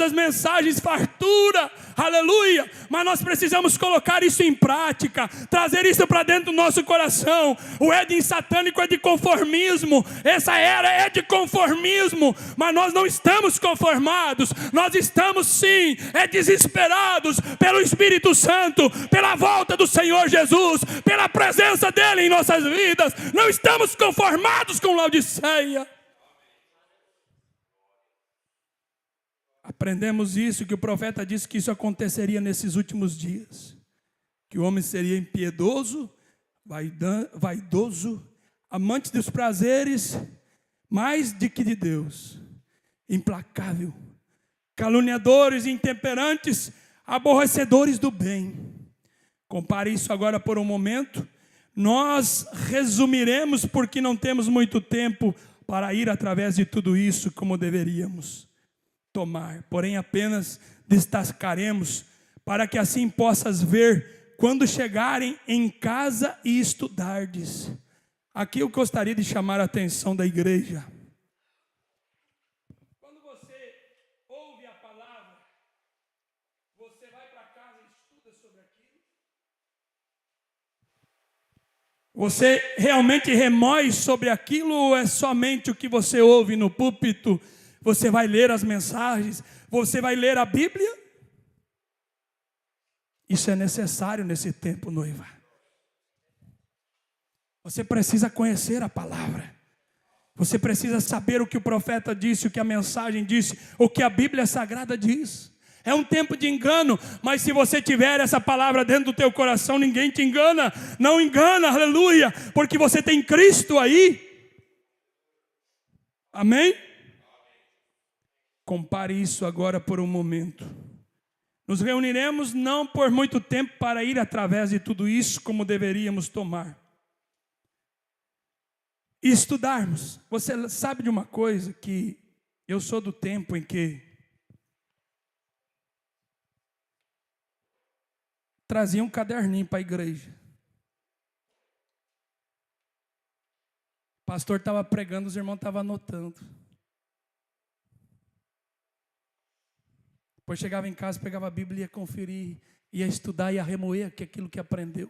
as mensagens fartura, aleluia, mas nós precisamos colocar isso em prática, trazer isso para dentro do nosso coração. O Éden satânico é de conformismo, essa era é de conformismo, mas nós não estamos conformados, nós estamos sim, desesperados pelo Espírito Santo, pela volta do Senhor Jesus, pela presença dEle em nossas vidas. Não estamos conformados com Laodiceia. Aprendemos isso, que o profeta disse que isso aconteceria nesses últimos dias, que o homem seria impiedoso, vaidoso, amante dos prazeres, mais do que de Deus, implacável, caluniadores, intemperantes, aborrecedores do bem. Compare isso agora por um momento. Nós resumiremos porque não temos muito tempo para ir através de tudo isso como deveríamos tomar. Porém, apenas destacaremos para que assim possas ver quando chegarem em casa e estudardes. Aqui eu gostaria de chamar a atenção da igreja. Quando você ouve a palavra, você vai para casa e estuda sobre aquilo? Você realmente remói sobre aquilo ou é somente o que você ouve no púlpito? Você vai ler as mensagens? Você vai ler a Bíblia? Isso é necessário nesse tempo, noiva. Você precisa conhecer a palavra. Você precisa saber o que o profeta disse, o que a mensagem disse, o que a Bíblia Sagrada diz. É um tempo de engano, mas se você tiver essa palavra dentro do teu coração, ninguém te engana. Não engana, aleluia, porque você tem Cristo aí. Amém? Compare isso agora por um momento. Nos reuniremos não por muito tempo para ir através de tudo isso como deveríamos tomar. E estudarmos. Você sabe de uma coisa, que eu sou do tempo em que trazia um caderninho para a igreja. O pastor estava pregando, os irmãos estavam anotando. Depois chegava em casa, pegava a Bíblia, ia conferir, ia estudar, ia remoer aquilo que aprendeu.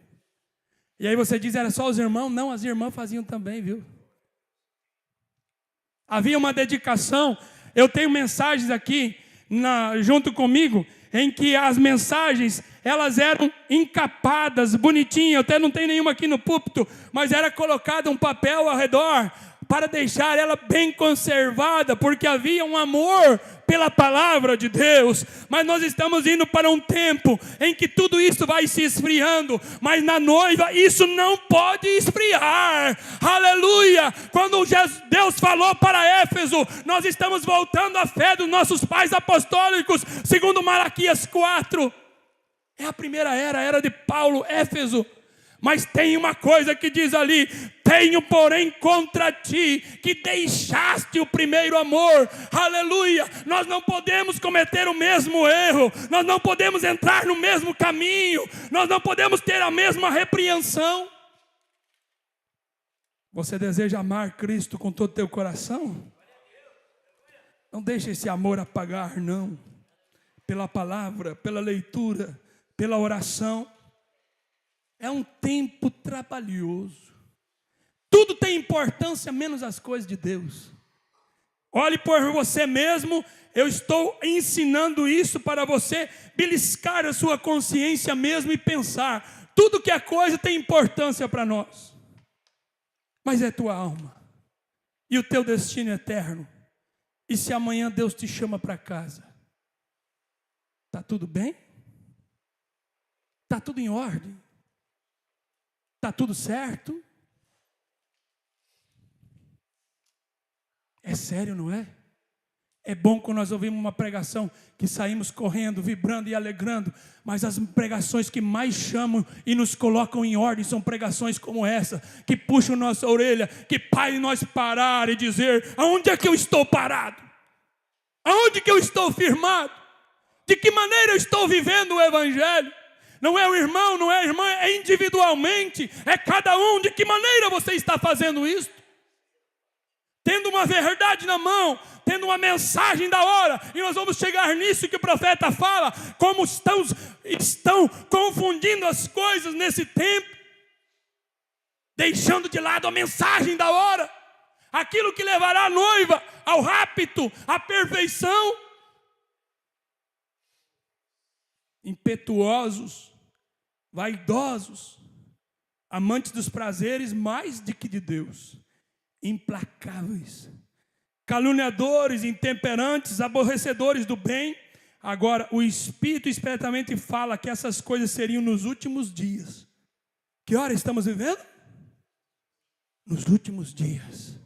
E aí você diz, era só os irmãos? Não, as irmãs faziam também, viu? Havia uma dedicação. Eu tenho mensagens aqui, junto comigo, em que as mensagens, elas eram encapadas, bonitinhas. Eu até não tenho nenhuma aqui no púlpito, mas era colocado um papel ao redor, para deixar ela bem conservada, porque havia um amor pela palavra de Deus. Mas nós estamos indo para um tempo em que tudo isso vai se esfriando, mas na noiva isso não pode esfriar, aleluia. Quando Deus falou para Éfeso, nós estamos voltando à fé dos nossos pais apostólicos, segundo Malaquias 4, é a primeira era, a era de Paulo, Éfeso. Mas tem uma coisa que diz ali: tenho porém contra ti que deixaste o primeiro amor. Aleluia. Nós não podemos cometer o mesmo erro, nós não podemos entrar no mesmo caminho, nós não podemos ter a mesma repreensão. Você deseja amar Cristo com todo o teu coração? Não deixe esse amor apagar, não. Pela palavra, pela leitura, pela oração. É um tempo trabalhoso. Tudo tem importância, menos as coisas de Deus. Olhe por você mesmo. Eu estou ensinando isso para você beliscar a sua consciência mesmo e pensar. Tudo que é coisa tem importância para nós. Mas é tua alma. E o teu destino eterno. E se amanhã Deus te chama para casa? Está tudo bem? Está tudo em ordem? Está tudo certo? É sério, não é? É bom quando nós ouvimos uma pregação que saímos correndo, vibrando e alegrando, mas as pregações que mais chamam e nos colocam em ordem são pregações como essa, que puxam nossa orelha, que fazem nós parar e dizer: aonde é que eu estou parado? Aonde que eu estou firmado? De que maneira eu estou vivendo o Evangelho? Não é o irmão, não é a irmã, é individualmente, é cada um. De que maneira você está fazendo isso? Tendo uma verdade na mão, tendo uma mensagem da hora. E nós vamos chegar nisso que o profeta fala, como estão confundindo as coisas nesse tempo, deixando de lado a mensagem da hora, aquilo que levará a noiva ao rapto, à perfeição. Impetuosos, vaidosos, amantes dos prazeres mais do que de Deus, implacáveis, caluniadores, intemperantes, aborrecedores do bem. Agora, o Espírito explicitamente fala que essas coisas seriam nos últimos dias. Que hora estamos vivendo? Nos últimos dias.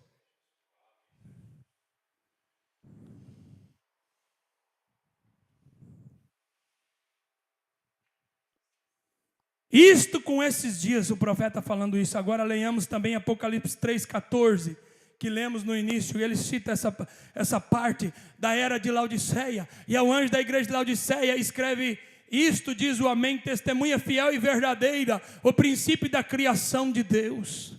Isto com esses dias, o profeta falando isso. Agora leiamos também Apocalipse 3,14, que lemos no início. Ele cita essa parte da era de Laodiceia. E ao anjo da igreja de Laodiceia escreve: isto diz o Amém, testemunha fiel e verdadeira, o princípio da criação de Deus.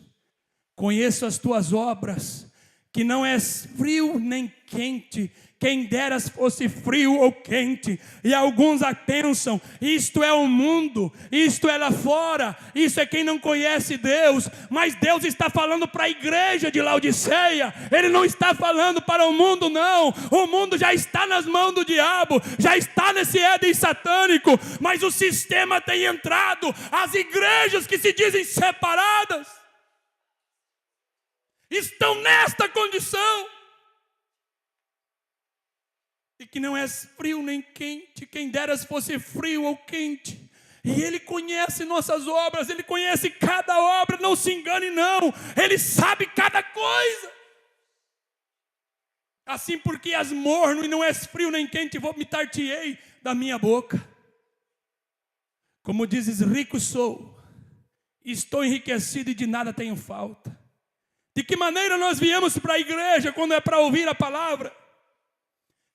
Conheço as tuas obras, que não és frio nem quente. Quem deras fosse frio ou quente. E alguns a pensam: isto é o mundo, isto é lá fora, isso é quem não conhece Deus. Mas Deus está falando para a igreja de Laodiceia. Ele não está falando para o mundo, não. O mundo já está nas mãos do diabo, já está nesse Éden satânico. Mas o sistema tem entrado. As igrejas que se dizem separadas estão nesta condição. E que não és frio nem quente, quem deras fosse frio ou quente. E Ele conhece nossas obras, Ele conhece cada obra, não se engane não, Ele sabe cada coisa. Assim porque és morno e não és frio nem quente, vomitar-te-ei da minha boca. Como dizes, rico sou, estou enriquecido e de nada tenho falta. De que maneira nós viemos para a igreja quando é para ouvir a palavra?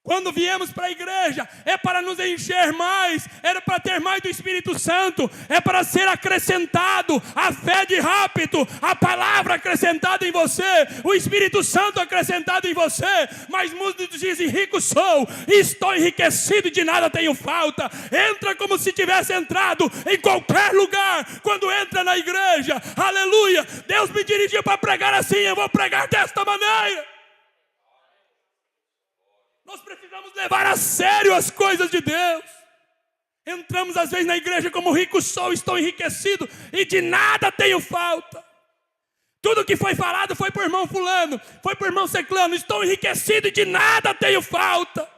Quando viemos para a igreja, é para nos encher mais, era para ter mais do Espírito Santo, é para ser acrescentado a fé de rapto, a palavra acrescentada em você, o Espírito Santo acrescentado em você. Mas muitos dizem: rico sou, estou enriquecido e de nada tenho falta. Entra como se tivesse entrado em qualquer lugar, quando entra na igreja, aleluia. Deus me dirigiu para pregar assim, eu vou pregar desta maneira. Nós precisamos levar a sério as coisas de Deus. Entramos às vezes na igreja como: rico sou, estou enriquecido e de nada tenho falta. Tudo que foi falado foi por irmão fulano, foi por irmão ciclano: estou enriquecido e de nada tenho falta.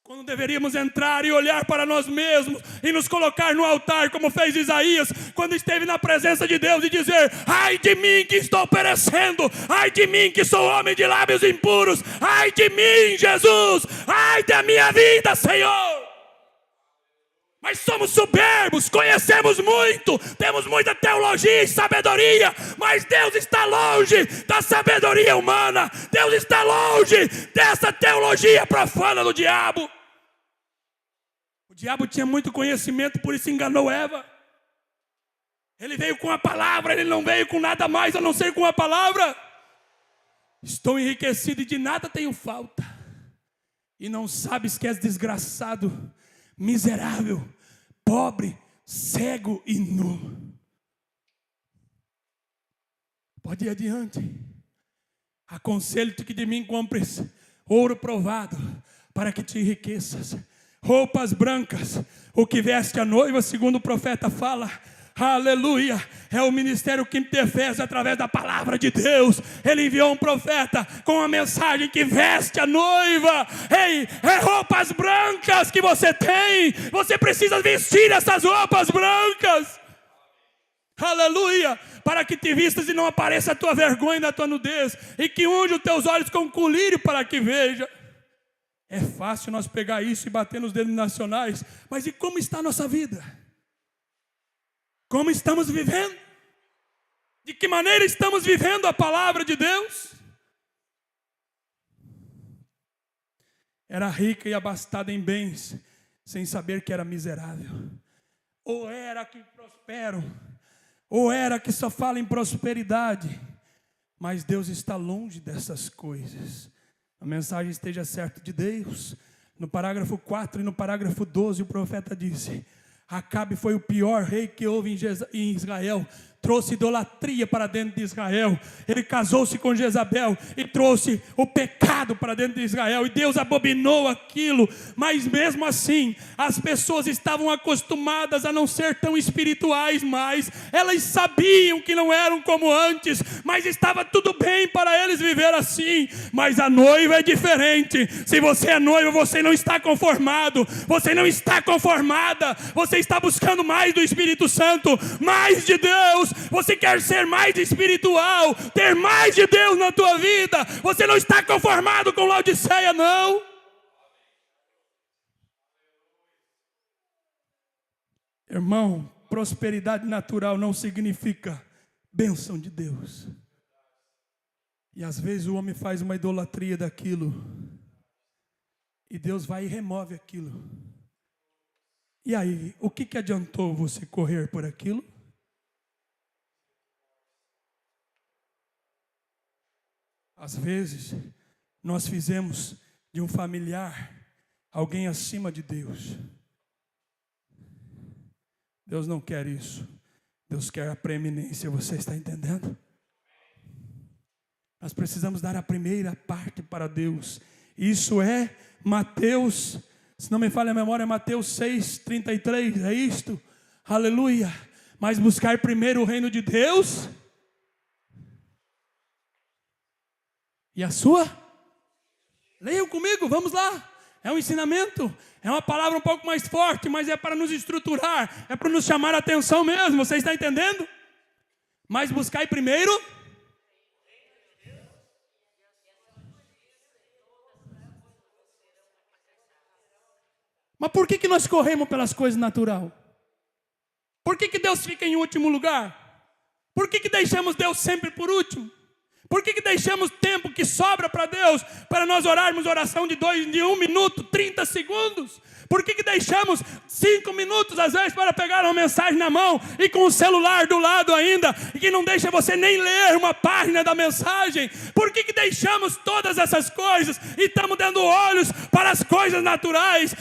Quando deveríamos entrar e olhar para nós mesmos e nos colocar no altar, como fez Isaías, quando esteve na presença de Deus, e dizer: ai de mim que estou perecendo, ai de mim que sou homem de lábios impuros, ai de mim, Jesus, ai da minha vida, Senhor. Mas somos soberbos, conhecemos muito, temos muita teologia e sabedoria, mas Deus está longe da sabedoria humana, Deus está longe dessa teologia profana do diabo. O diabo tinha muito conhecimento, por isso enganou Eva. Ele veio com a palavra, ele não veio com nada mais a não ser com a palavra. Estou enriquecido e de nada tenho falta. E não sabes que és desgraçado, miserável, pobre, cego e nu. Pode ir adiante. Aconselho-te que de mim compres ouro provado, para que te enriqueças, roupas brancas, o que veste a noiva, segundo o profeta fala. Aleluia, é o ministério que interfez através da palavra de Deus. Ele enviou um profeta com a mensagem que veste a noiva. Ei, é roupas brancas que você tem. Você precisa vestir essas roupas brancas. Aleluia, para que te vistas e não apareça a tua vergonha da tua nudez, e que unja os teus olhos com colírio para que veja. É fácil nós pegar isso e bater nos dedos nacionais, mas e como está a nossa vida? Como estamos vivendo? De que maneira estamos vivendo a palavra de Deus? Era rica e abastada em bens, sem saber que era miserável. Ou era que prosperam, ou era que só fala em prosperidade, Mas Deus está longe dessas coisas. A mensagem esteja certa de Deus. No parágrafo 4 e no parágrafo 12, o profeta disse: Acabe foi o pior rei que houve em Israel. Trouxe idolatria para dentro de Israel. Ele casou-se com Jezabel e trouxe o pecado para dentro de Israel. E Deus abominou aquilo. Mas mesmo assim, as pessoas estavam acostumadas a não ser tão espirituais mais. Elas sabiam que não eram como antes, mas estava tudo bem para eles viver assim. Mas a noiva é diferente. Se você é noiva, você não está conformado. Você não está conformada. Você está buscando mais do Espírito Santo, mais de Deus. Você quer ser mais espiritual, ter mais de Deus na tua vida. Você não está conformado com Laodiceia, não. Irmão, prosperidade natural não significa bênção de Deus. E às vezes o homem faz uma idolatria daquilo, e Deus vai e remove aquilo. E aí, o que adiantou você correr por aquilo? Às vezes, nós fizemos de um familiar alguém acima de Deus. Deus não quer isso. Deus quer a preeminência, você está entendendo? Nós precisamos dar a primeira parte para Deus. Isso é Mateus, se não me falha a memória, é Mateus 6:33, é isto? Aleluia! Mas buscar primeiro o reino de Deus e a sua? Leiam comigo, vamos lá. É um ensinamento, é uma palavra um pouco mais forte, mas é para nos estruturar, é para nos chamar a atenção mesmo, você está entendendo? Mas buscar primeiro. Mas por que nós corremos pelas coisas naturais? Por que Deus fica em último lugar? Por que deixamos Deus sempre por último? Por que deixamos tempo que sobra para Deus, para nós orarmos oração de 1 minuto, 30 segundos? Por que deixamos 5 minutos, às vezes, para pegar uma mensagem na mão e com o celular do lado ainda, e que não deixa você nem ler uma página da mensagem? Por que deixamos todas essas coisas e estamos dando olhos para as coisas naturais?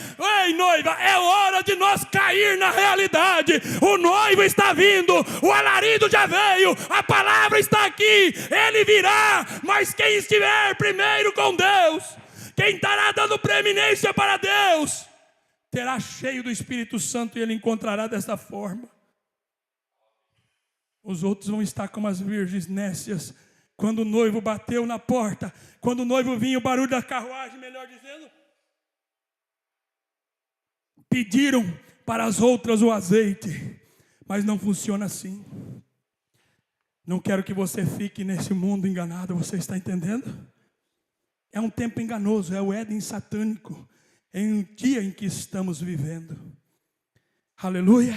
Ei, noiva, é hora de nós cair na realidade. O noivo está vindo, o alarido já veio, a palavra está aqui, ele virá, mas quem estiver primeiro com Deus, quem estará dando preeminência para Deus, terá cheio do Espírito Santo, e ele encontrará dessa forma. Os outros vão estar como as virgens nécias. Quando o noivo bateu na porta, quando o noivo vinha, o barulho da carruagem, melhor dizendo, pediram para as outras o azeite, mas não funciona assim. Não quero que você fique nesse mundo enganado, você está entendendo? É um tempo enganoso, é o Éden satânico, em um dia em que estamos vivendo. Aleluia.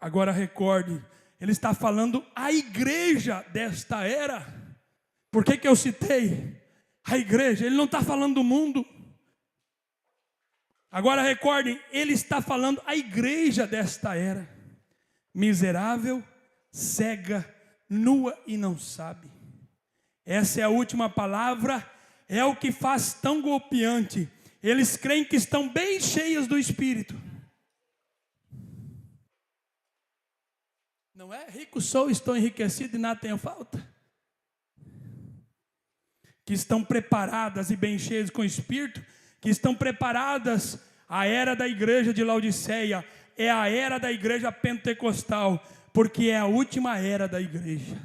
Agora recorde, ele está falando a igreja desta era. Por que eu citei a igreja? Ele não está falando do mundo. Agora recordem, ele está falando a igreja desta era. Miserável, cega, nua e não sabe. Essa é a última palavra. É o que faz tão golpeante. Eles creem que estão bem cheios do Espírito. Não é? Rico sou, estou enriquecido e nada tenho falta. Que estão preparadas e bem cheias com o Espírito. Que estão preparadas. A era da igreja de Laodiceia é a era da igreja pentecostal, porque é a última era da igreja.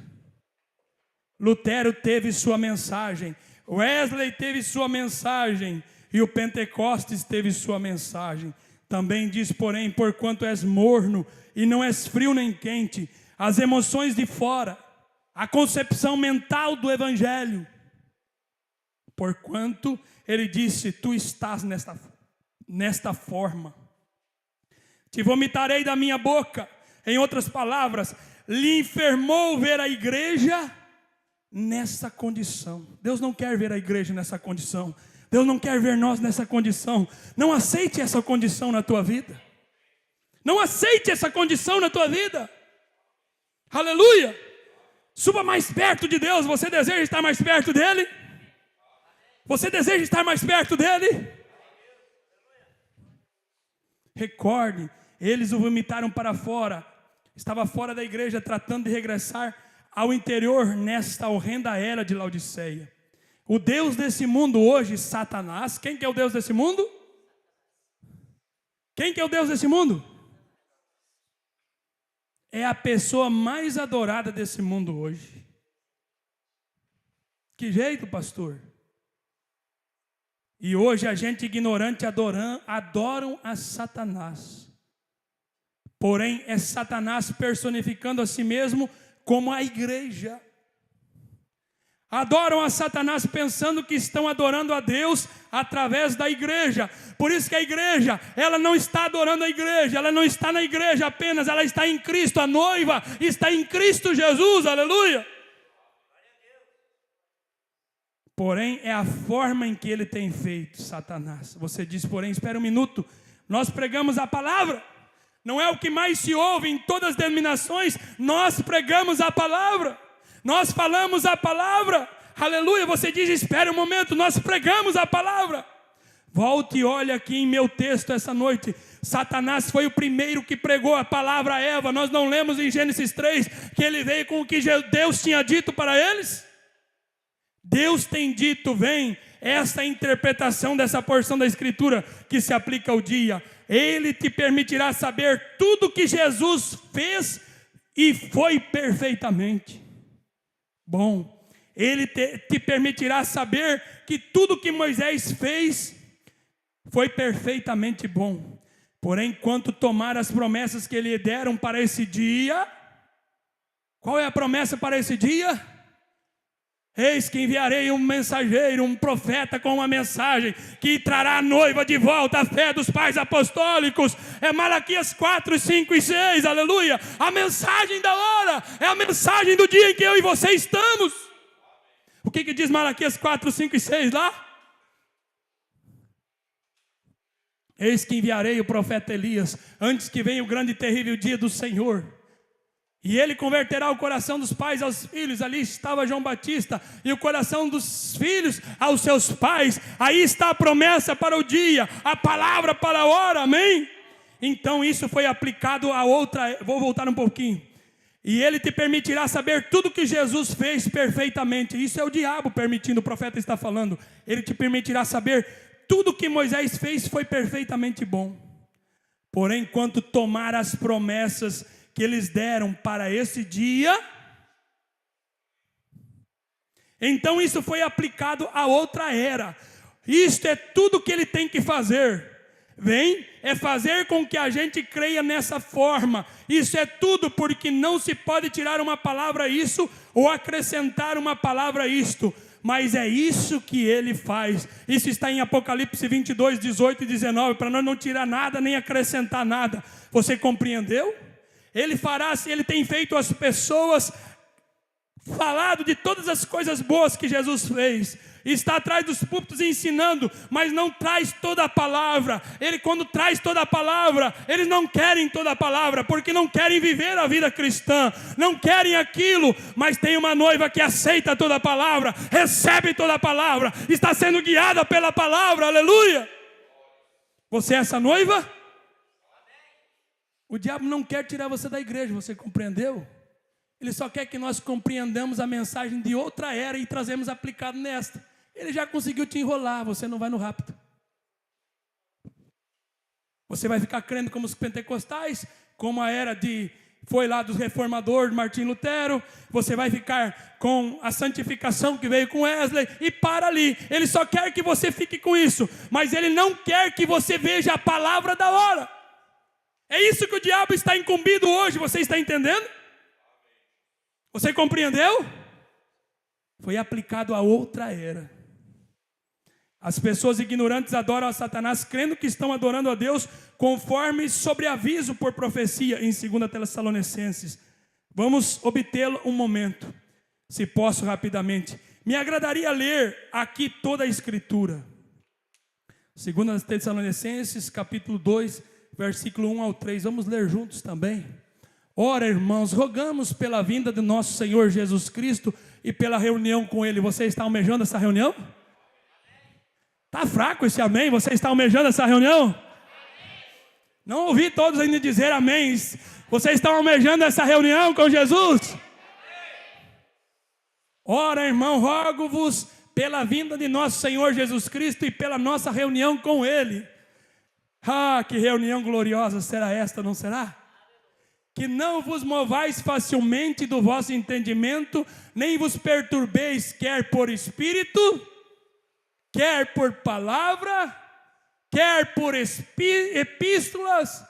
Lutero teve sua mensagem, Wesley teve sua mensagem, e o Pentecostes teve sua mensagem. Também diz, porém, porquanto és morno, e não és frio nem quente, as emoções de fora, a concepção mental do Evangelho. Porquanto, ele disse, tu estás nesta forma. Te vomitarei da minha boca. Em outras palavras, lhe enfermou ver a igreja nessa condição. Deus não quer ver a igreja nessa condição. Deus não quer ver nós nessa condição. Não aceite essa condição na tua vida. Não aceite essa condição na tua vida. Aleluia. Suba mais perto de Deus. Você deseja estar mais perto dele? Você deseja estar mais perto dele? Recorde, eles o vomitaram para fora. Estava fora da igreja tratando de regressar ao interior nesta horrenda era de Laodiceia. O Deus desse mundo hoje, Satanás. Quem que é o Deus desse mundo? Quem que é o Deus desse mundo? É a pessoa mais adorada desse mundo hoje. Que jeito, pastor? E hoje a gente ignorante adoram a Satanás. Porém, é Satanás personificando a si mesmo como a igreja. Adoram a Satanás pensando que estão adorando a Deus através da igreja. Por isso que a igreja, ela não está adorando a igreja, ela não está na igreja apenas, ela está em Cristo, a noiva está em Cristo Jesus, aleluia. Porém, é a forma em que ele tem feito, Satanás. Você diz, porém, espera um minuto, nós pregamos a palavra, não é o que mais se ouve em todas as denominações, nós pregamos a palavra. Nós falamos a palavra, aleluia. Você diz, espera um momento, nós pregamos a palavra. Volte e olhe aqui em meu texto essa noite. Satanás foi o primeiro que pregou a palavra a Eva. Nós não lemos em Gênesis 3 que ele veio com o que Deus tinha dito para eles? Deus tem dito, vem, essa é a interpretação dessa porção da Escritura que se aplica ao dia. Ele te permitirá saber tudo que Jesus fez e foi perfeitamente bom. Ele te permitirá saber que tudo que Moisés fez foi perfeitamente bom. Porém, quanto tomar as promessas que lhe deram para esse dia, qual é a promessa para esse dia? Eis que enviarei um mensageiro, um profeta com uma mensagem que trará a noiva de volta à fé dos pais apostólicos. É Malaquias 4, 5 e 6, aleluia. A mensagem da hora, é a mensagem do dia em que eu e você estamos. O que diz Malaquias 4, 5 e 6 lá? Eis que enviarei o profeta Elias, antes que venha o grande e terrível dia do Senhor. E ele converterá o coração dos pais aos filhos. Ali estava João Batista. E o coração dos filhos aos seus pais. Aí está a promessa para o dia. A palavra para a hora. Amém? Então isso foi aplicado a outra. Vou voltar um pouquinho. E ele te permitirá saber tudo que Jesus fez perfeitamente. Isso é o diabo permitindo. O profeta está falando. Ele te permitirá saber tudo que Moisés fez foi perfeitamente bom. Porém, quanto tomar as promessas que eles deram para esse dia, então isso foi aplicado a outra era. Isto é tudo que ele tem que fazer. Vem, é fazer com que a gente creia nessa forma. Isso é tudo, porque não se pode tirar uma palavra a isso ou acrescentar uma palavra a isto. Mas é isso que ele faz. Isso está em Apocalipse 22, 18 e 19, para nós não tirar nada nem acrescentar nada. Você compreendeu? Ele fará, ele tem feito as pessoas falado de todas as coisas boas que Jesus fez. Está atrás dos púlpitos ensinando, mas não traz toda a palavra. Ele, quando traz toda a palavra, eles não querem toda a palavra, porque não querem viver a vida cristã, não querem aquilo. Mas tem uma noiva que aceita toda a palavra, recebe toda a palavra, está sendo guiada pela palavra, aleluia. Você é essa noiva? O diabo não quer tirar você da igreja, você compreendeu? Ele só quer que nós compreendamos a mensagem de outra era e trazemos aplicado nesta. Ele já conseguiu te enrolar, você não vai no rápido. Você vai ficar crendo como os pentecostais, como a era foi lá dos reformadores, Martim Lutero. Você vai ficar com a santificação que veio com Wesley e para ali. Ele só quer que você fique com isso, mas ele não quer que você veja a palavra da hora. É isso que o diabo está incumbido hoje, você está entendendo? Você compreendeu? Foi aplicado a outra era. As pessoas ignorantes adoram a Satanás, crendo que estão adorando a Deus, conforme sobreaviso por profecia, em 2 Tessalonicenses. Vamos obtê-lo um momento, se posso rapidamente. Me agradaria ler aqui toda a Escritura. 2 Tessalonicenses, capítulo 2, versículo 1 ao 3. Vamos ler juntos também. Ora, irmãos, rogamos pela vinda do nosso Senhor Jesus Cristo e pela reunião com Ele. Você está almejando essa reunião? Está fraco esse amém? Você está almejando essa reunião? Não ouvi todos ainda dizer amém. Vocês estão almejando essa reunião com Jesus? Ora, irmão, rogo-vos pela vinda de nosso Senhor Jesus Cristo e pela nossa reunião com Ele. Ah, que reunião gloriosa será esta, não será? Que não vos movais facilmente do vosso entendimento, nem vos perturbeis, quer por espírito, quer por palavra, quer por epístolas,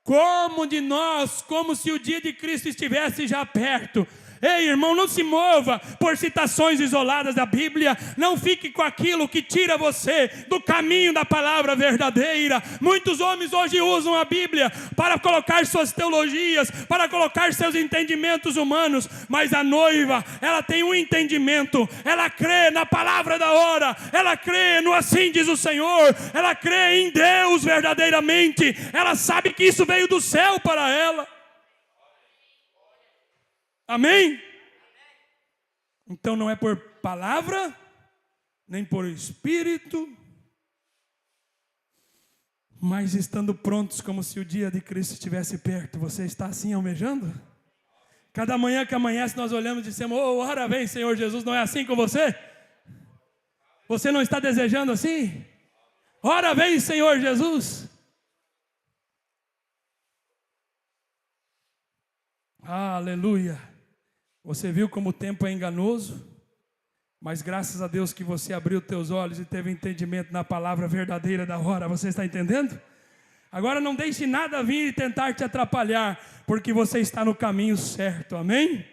como de nós, como se o dia de Cristo estivesse já perto. Ei, irmão, não se mova por citações isoladas da Bíblia. Não fique com aquilo que tira você do caminho da palavra verdadeira. Muitos homens hoje usam a Bíblia para colocar suas teologias, para colocar seus entendimentos humanos. Mas a noiva, ela tem um entendimento. Ela crê na palavra da hora. Ela crê no assim diz o Senhor. Ela crê em Deus verdadeiramente. Ela sabe que isso veio do céu para ela. Amém? Então não é por palavra, nem por espírito, mas estando prontos como se o dia de Cristo estivesse perto. Você está assim almejando? Cada manhã que amanhece nós olhamos e dizemos: oh, ora vem Senhor Jesus. Não é assim com você? Você não está desejando assim? Ora vem Senhor Jesus. Aleluia. Você viu como o tempo é enganoso? Mas graças a Deus que você abriu teus olhos e teve entendimento na palavra verdadeira da hora. Você está entendendo? Agora não deixe nada vir e tentar te atrapalhar, porque você está no caminho certo, amém?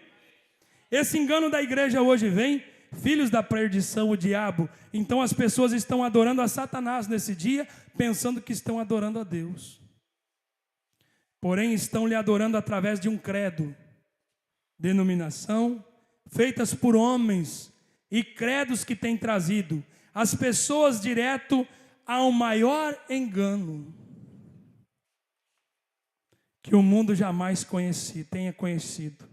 Esse engano da igreja hoje vem, filhos da perdição, o diabo. Então as pessoas estão adorando a Satanás nesse dia, pensando que estão adorando a Deus. Porém estão lhe adorando através de um credo, denominação, feitas por homens e credos que têm trazido as pessoas direto ao maior engano que o mundo jamais tenha conhecido.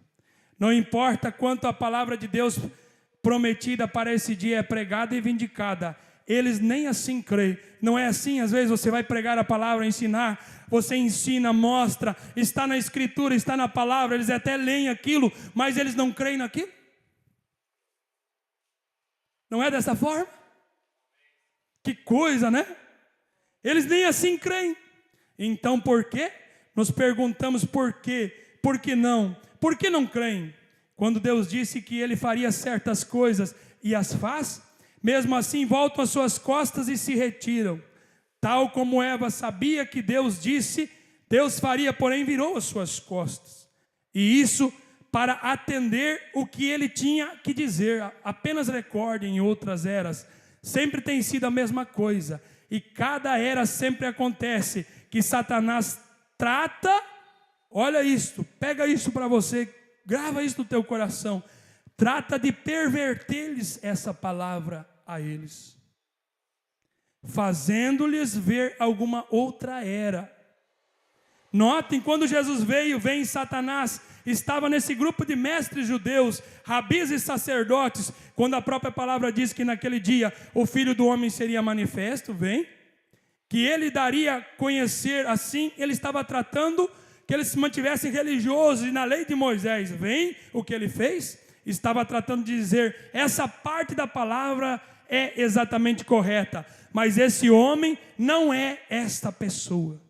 Não importa quanto a palavra de Deus prometida para esse dia é pregada e vindicada, eles nem assim creem. Não é assim? Às vezes você vai pregar a palavra, ensinar, você ensina, mostra, está na escritura, está na palavra, eles até leem aquilo, mas eles não creem naquilo. Não é dessa forma? Que coisa, né? Eles nem assim creem. Então por quê? Nos perguntamos por quê? Por que não? Por que não creem? Quando Deus disse que Ele faria certas coisas e as faz, mesmo assim voltam às suas costas e se retiram. Tal como Eva sabia que Deus disse, Deus faria, porém virou as suas costas. E isso para atender o que Ele tinha que dizer. Apenas recorde, em outras eras, sempre tem sido a mesma coisa. E cada era sempre acontece que Satanás trata, olha isto, pega isso para você, grava isso no teu coração, trata de perverter-lhes essa palavra a eles, fazendo-lhes ver alguma outra era. Notem, quando Jesus vem Satanás, estava nesse grupo de mestres judeus, rabis e sacerdotes, quando a própria palavra diz que naquele dia o Filho do Homem seria manifesto, que ele daria a conhecer, assim, ele estava tratando que eles se mantivessem religiosos e na lei de Moisés, o que ele fez? Estava tratando de dizer, essa parte da palavra é exatamente correta, mas esse homem não é esta pessoa.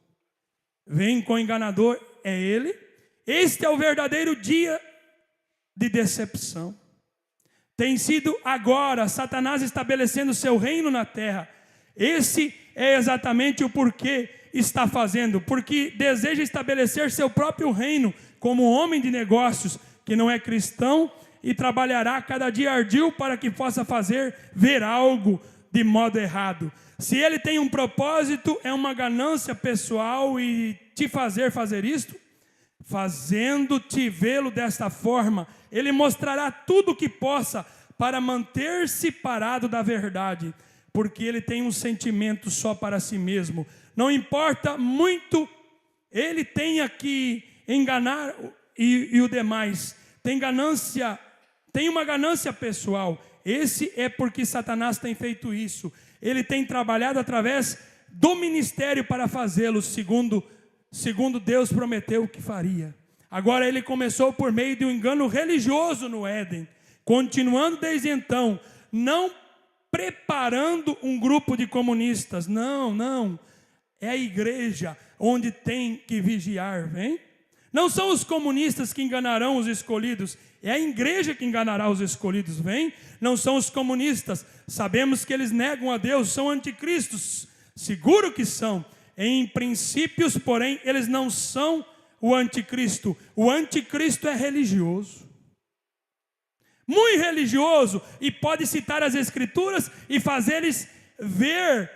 Vem com o enganador, é ele. Este é o verdadeiro dia de decepção. Tem sido agora Satanás estabelecendo seu reino na terra. Esse é exatamente o porquê está fazendo, porque deseja estabelecer seu próprio reino como homem de negócios que não é cristão e trabalhará cada dia ardil para que possa fazer ver algo de modo errado. Se ele tem um propósito, é uma ganância pessoal e te fazer isto, fazendo-te vê-lo desta forma, ele mostrará tudo o que possa para manter-se parado da verdade, porque ele tem um sentimento só para si mesmo. Não importa muito, ele tenha que enganar e o demais tem ganância, tem uma ganância pessoal. Esse é porque Satanás tem feito isso. Ele tem trabalhado através do ministério para fazê-lo, segundo Deus prometeu que faria. Agora ele começou por meio de um engano religioso no Éden, continuando desde então, não preparando um grupo de comunistas. Não. É a igreja onde tem que vigiar, vem? Não são os comunistas que enganarão os escolhidos, é a igreja que enganará os escolhidos, vem? Não são os comunistas, sabemos que eles negam a Deus, são anticristos, seguro que são. Em princípios, porém, eles não são o anticristo. O anticristo é religioso, muito religioso, e pode citar as escrituras e fazer eles ver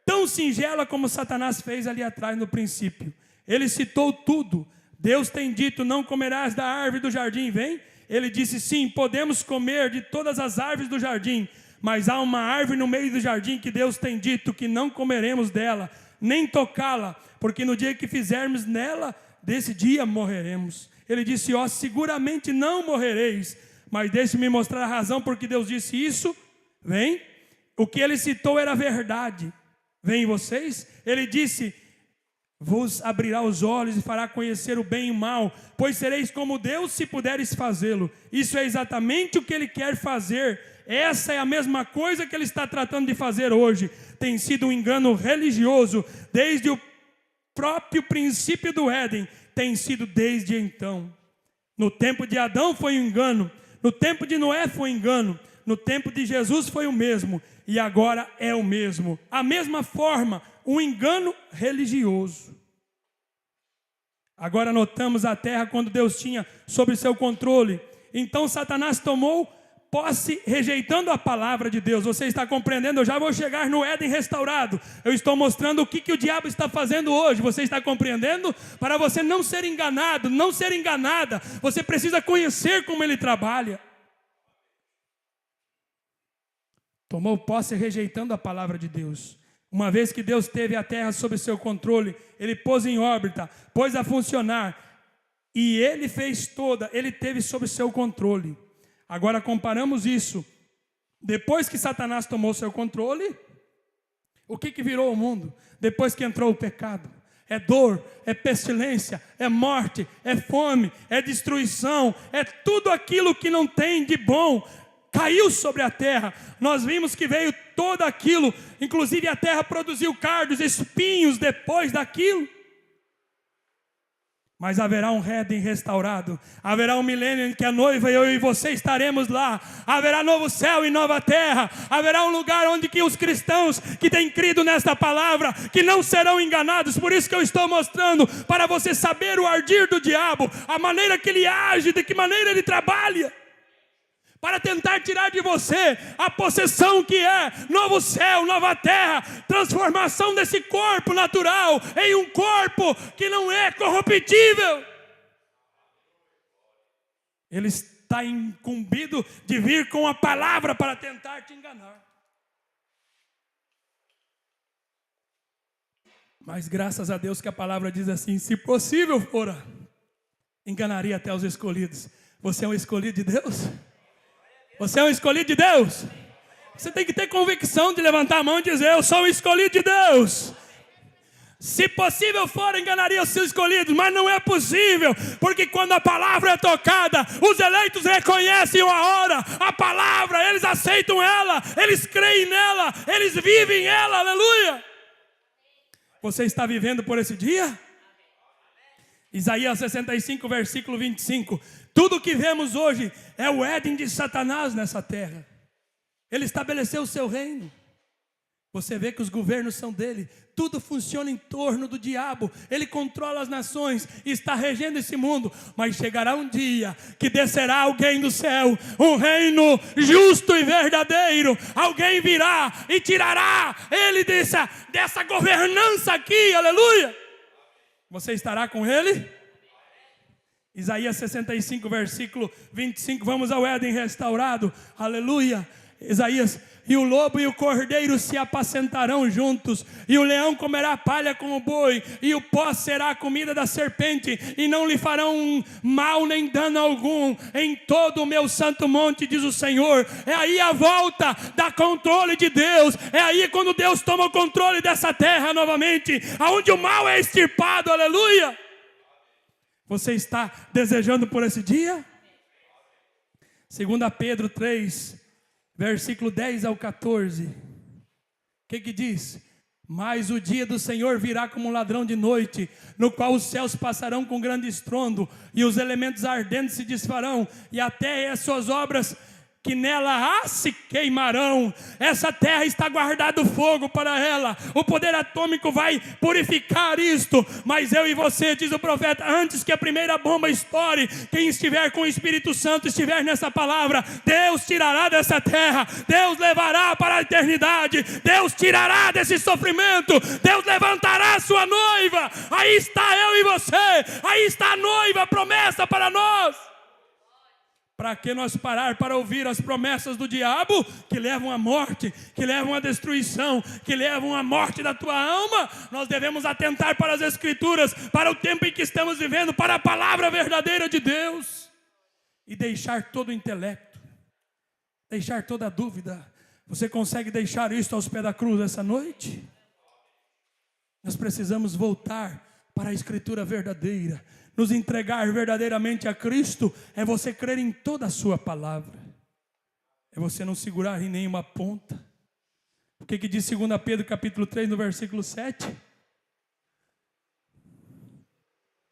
tão singela como Satanás fez ali atrás no princípio. Ele citou tudo. Deus tem dito, não comerás da árvore do jardim, vem? Ele disse, sim, podemos comer de todas as árvores do jardim, mas há uma árvore no meio do jardim que Deus tem dito que não comeremos dela, nem tocá-la, porque no dia que fizermos nela, desse dia morreremos. Ele disse, seguramente não morrereis, mas deixe-me mostrar a razão porque Deus disse isso, vem? O que ele citou era verdade, vem vocês? Ele disse, vos abrirá os olhos e fará conhecer o bem e o mal, pois sereis como Deus se puderes fazê-lo. Isso é exatamente o que ele quer fazer. Essa é a mesma coisa que ele está tratando de fazer hoje. Tem sido um engano religioso desde o próprio princípio do Éden, tem sido desde então. No tempo de Adão foi um engano, no tempo de Noé foi um engano, no tempo de Jesus foi o mesmo, e agora é o mesmo. A mesma forma, um engano religioso. Agora notamos a terra quando Deus tinha sob seu controle. Então Satanás tomou posse rejeitando a palavra de Deus. Você está compreendendo? Eu já vou chegar no Éden restaurado. Eu estou mostrando o que o diabo está fazendo hoje. Você está compreendendo? Para você não ser enganado, não ser enganada, você precisa conhecer como ele trabalha. Tomou posse rejeitando a palavra de Deus. Uma vez que Deus teve a terra sob seu controle, ele pôs em órbita, pôs a funcionar, e ele fez toda, ele teve sob seu controle. Agora comparamos isso, depois que Satanás tomou seu controle, o que virou o mundo? Depois que entrou o pecado, é dor, é pestilência, é morte, é fome, é destruição, é tudo aquilo que não tem de bom, caiu sobre a terra. Nós vimos que veio todo aquilo, inclusive a terra produziu cardos, espinhos depois daquilo. Mas haverá um Éden restaurado, haverá um milênio em que a noiva, eu e você estaremos lá, haverá novo céu e nova terra, haverá um lugar onde que os cristãos que têm crido nesta palavra, que não serão enganados. Por isso que eu estou mostrando, para você saber o ardir do diabo, a maneira que ele age, de que maneira ele trabalha, para tentar tirar de você a possessão que é novo céu, nova terra, transformação desse corpo natural em um corpo que não é corruptível. Ele está incumbido de vir com a palavra para tentar te enganar. Mas graças a Deus que a palavra diz assim, se possível fora, enganaria até os escolhidos. Você é um escolhido de Deus? Você é um escolhido de Deus? Você tem que ter convicção de levantar a mão e dizer, eu sou um escolhido de Deus. Se possível for, enganaria os seus escolhidos, mas não é possível, porque quando a palavra é tocada, os eleitos reconhecem a hora, a palavra, eles aceitam ela, eles creem nela, eles vivem ela, aleluia. Você está vivendo por esse dia? Isaías 65, versículo 25. Tudo que vemos hoje é o Éden de Satanás nessa terra. Ele estabeleceu o seu reino. Você vê que os governos são dele. Tudo funciona em torno do diabo. Ele controla as nações e está regendo esse mundo. Mas chegará um dia que descerá alguém do céu, um reino justo e verdadeiro. Alguém virá e tirará ele dessa governança aqui, aleluia. Você estará com ele? Isaías 65, versículo 25. Vamos ao Éden restaurado, aleluia. Isaías, e o lobo e o cordeiro se apacentarão juntos, e o leão comerá palha com o boi, e o pó será a comida da serpente, e não lhe farão mal nem dano algum, em todo o meu santo monte, diz o Senhor. É aí a volta da controle de Deus, é aí quando Deus toma o controle dessa terra novamente, aonde o mal é extirpado, aleluia. Você está desejando por esse dia? 2 Pedro 3, versículo 10 ao 14. O que diz? Mas o dia do Senhor virá como um ladrão de noite, no qual os céus passarão com grande estrondo, e os elementos ardentes se desfarão, e a terra e as suas obras que nela se queimarão. Essa terra está guardado fogo para ela, o poder atômico vai purificar isto, mas eu e você, diz o profeta, antes que a primeira bomba estoure, quem estiver com o Espírito Santo, estiver nessa palavra, Deus tirará dessa terra, Deus levará para a eternidade, Deus tirará desse sofrimento, Deus levantará a sua noiva. Aí está eu e você, aí está a noiva, a promessa para nós. Para que nós parar para ouvir as promessas do diabo, que levam à morte, que levam à destruição, que levam à morte da tua alma? Nós devemos atentar para as Escrituras, para o tempo em que estamos vivendo, para a palavra verdadeira de Deus, e deixar todo o intelecto, deixar toda a dúvida. Você consegue deixar isto aos pés da cruz essa noite? Nós precisamos voltar para a Escritura verdadeira. Nos entregar verdadeiramente a Cristo é você crer em toda a sua palavra, é você não segurar em nenhuma ponta. O que diz 2 Pedro capítulo 3 no versículo 7?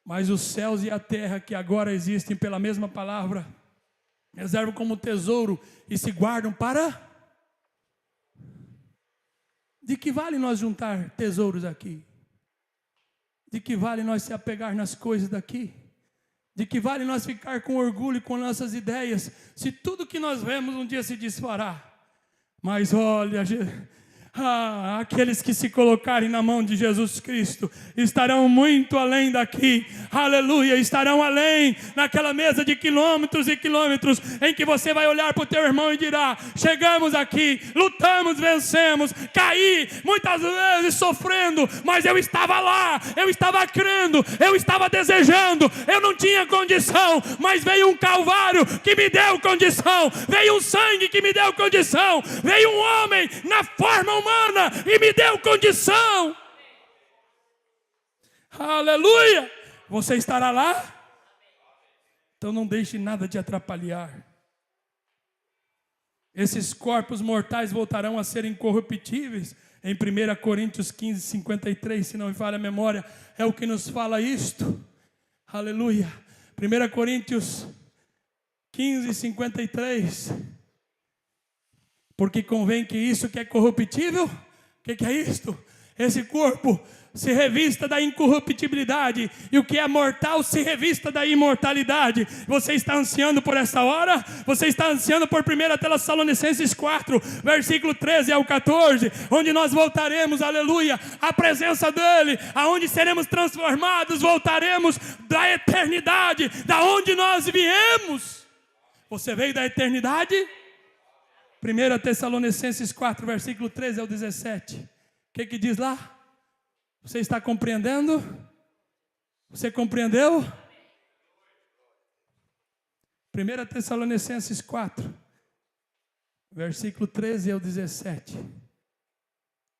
Mas os céus e a terra que agora existem pela mesma palavra reservam como tesouro e se guardam para... De que vale nós juntar tesouros aqui? De que vale nós se apegar nas coisas daqui? De que vale nós ficar com orgulho com nossas ideias, se tudo que nós vemos um dia se desfará? Mas olha, aqueles que se colocarem na mão de Jesus Cristo estarão muito além daqui, aleluia, estarão além, naquela mesa de quilômetros e quilômetros, em que você vai olhar para o teu irmão e dirá: chegamos aqui, lutamos, vencemos, caí muitas vezes sofrendo, mas eu estava lá, eu estava crendo, eu estava desejando, eu não tinha condição, mas veio um Calvário que me deu condição, veio um sangue que me deu condição, veio um homem na forma humana e me deu condição. Aleluia! Você estará lá? Então não deixe nada te atrapalhar. Esses corpos mortais voltarão a ser incorruptíveis. Em 1 Coríntios 15, 53, se não me falha a memória, é o que nos fala isto. Aleluia. 1 Coríntios 15, 53. Porque convém que isso que é corruptível, o que é isto? Esse corpo se revista da incorruptibilidade, e o que é mortal se revista da imortalidade. Você está ansiando por essa hora? Você está ansiando por 1 Tessalonicenses 4, versículo 13 ao 14, onde nós voltaremos, aleluia, à presença dEle, aonde seremos transformados, voltaremos da eternidade, da onde nós viemos. Você veio da eternidade? 1 Tessalonicenses 4, versículo 13 ao 17. O que diz lá? Você está compreendendo? Você compreendeu? 1 Tessalonicenses 4, versículo 13 ao 17.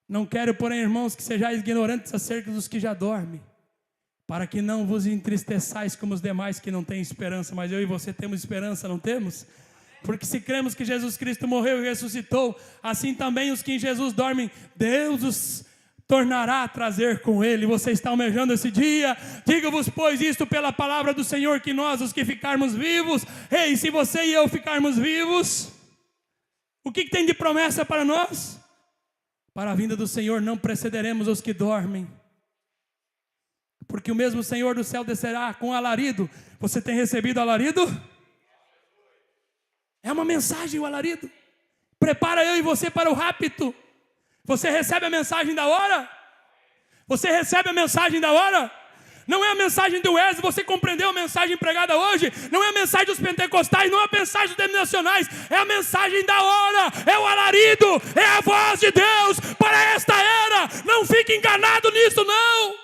Não quero, porém, irmãos, que sejais ignorantes acerca dos que já dormem, para que não vos entristeçais como os demais que não têm esperança. Mas eu e você temos esperança, não temos? Porque se cremos que Jesus Cristo morreu e ressuscitou, assim também os que em Jesus dormem, Deus os tornará a trazer com Ele. Você está almejando esse dia? Diga-vos, pois, isto pela palavra do Senhor, que nós, os que ficarmos vivos, ei, se você e eu ficarmos vivos, o que tem de promessa para nós? Para a vinda do Senhor não precederemos os que dormem, porque o mesmo Senhor do céu descerá com alarido. Você tem recebido alarido? É uma mensagem o alarido. Prepara eu e você para o rapto. Você recebe a mensagem da hora? Você recebe a mensagem da hora? Não é a mensagem do Wesley, você compreendeu a mensagem pregada hoje? Não é a mensagem dos pentecostais, não é a mensagem dos denominacionais, é a mensagem da hora, é o alarido, é a voz de Deus para esta era. Não fique enganado nisso, não.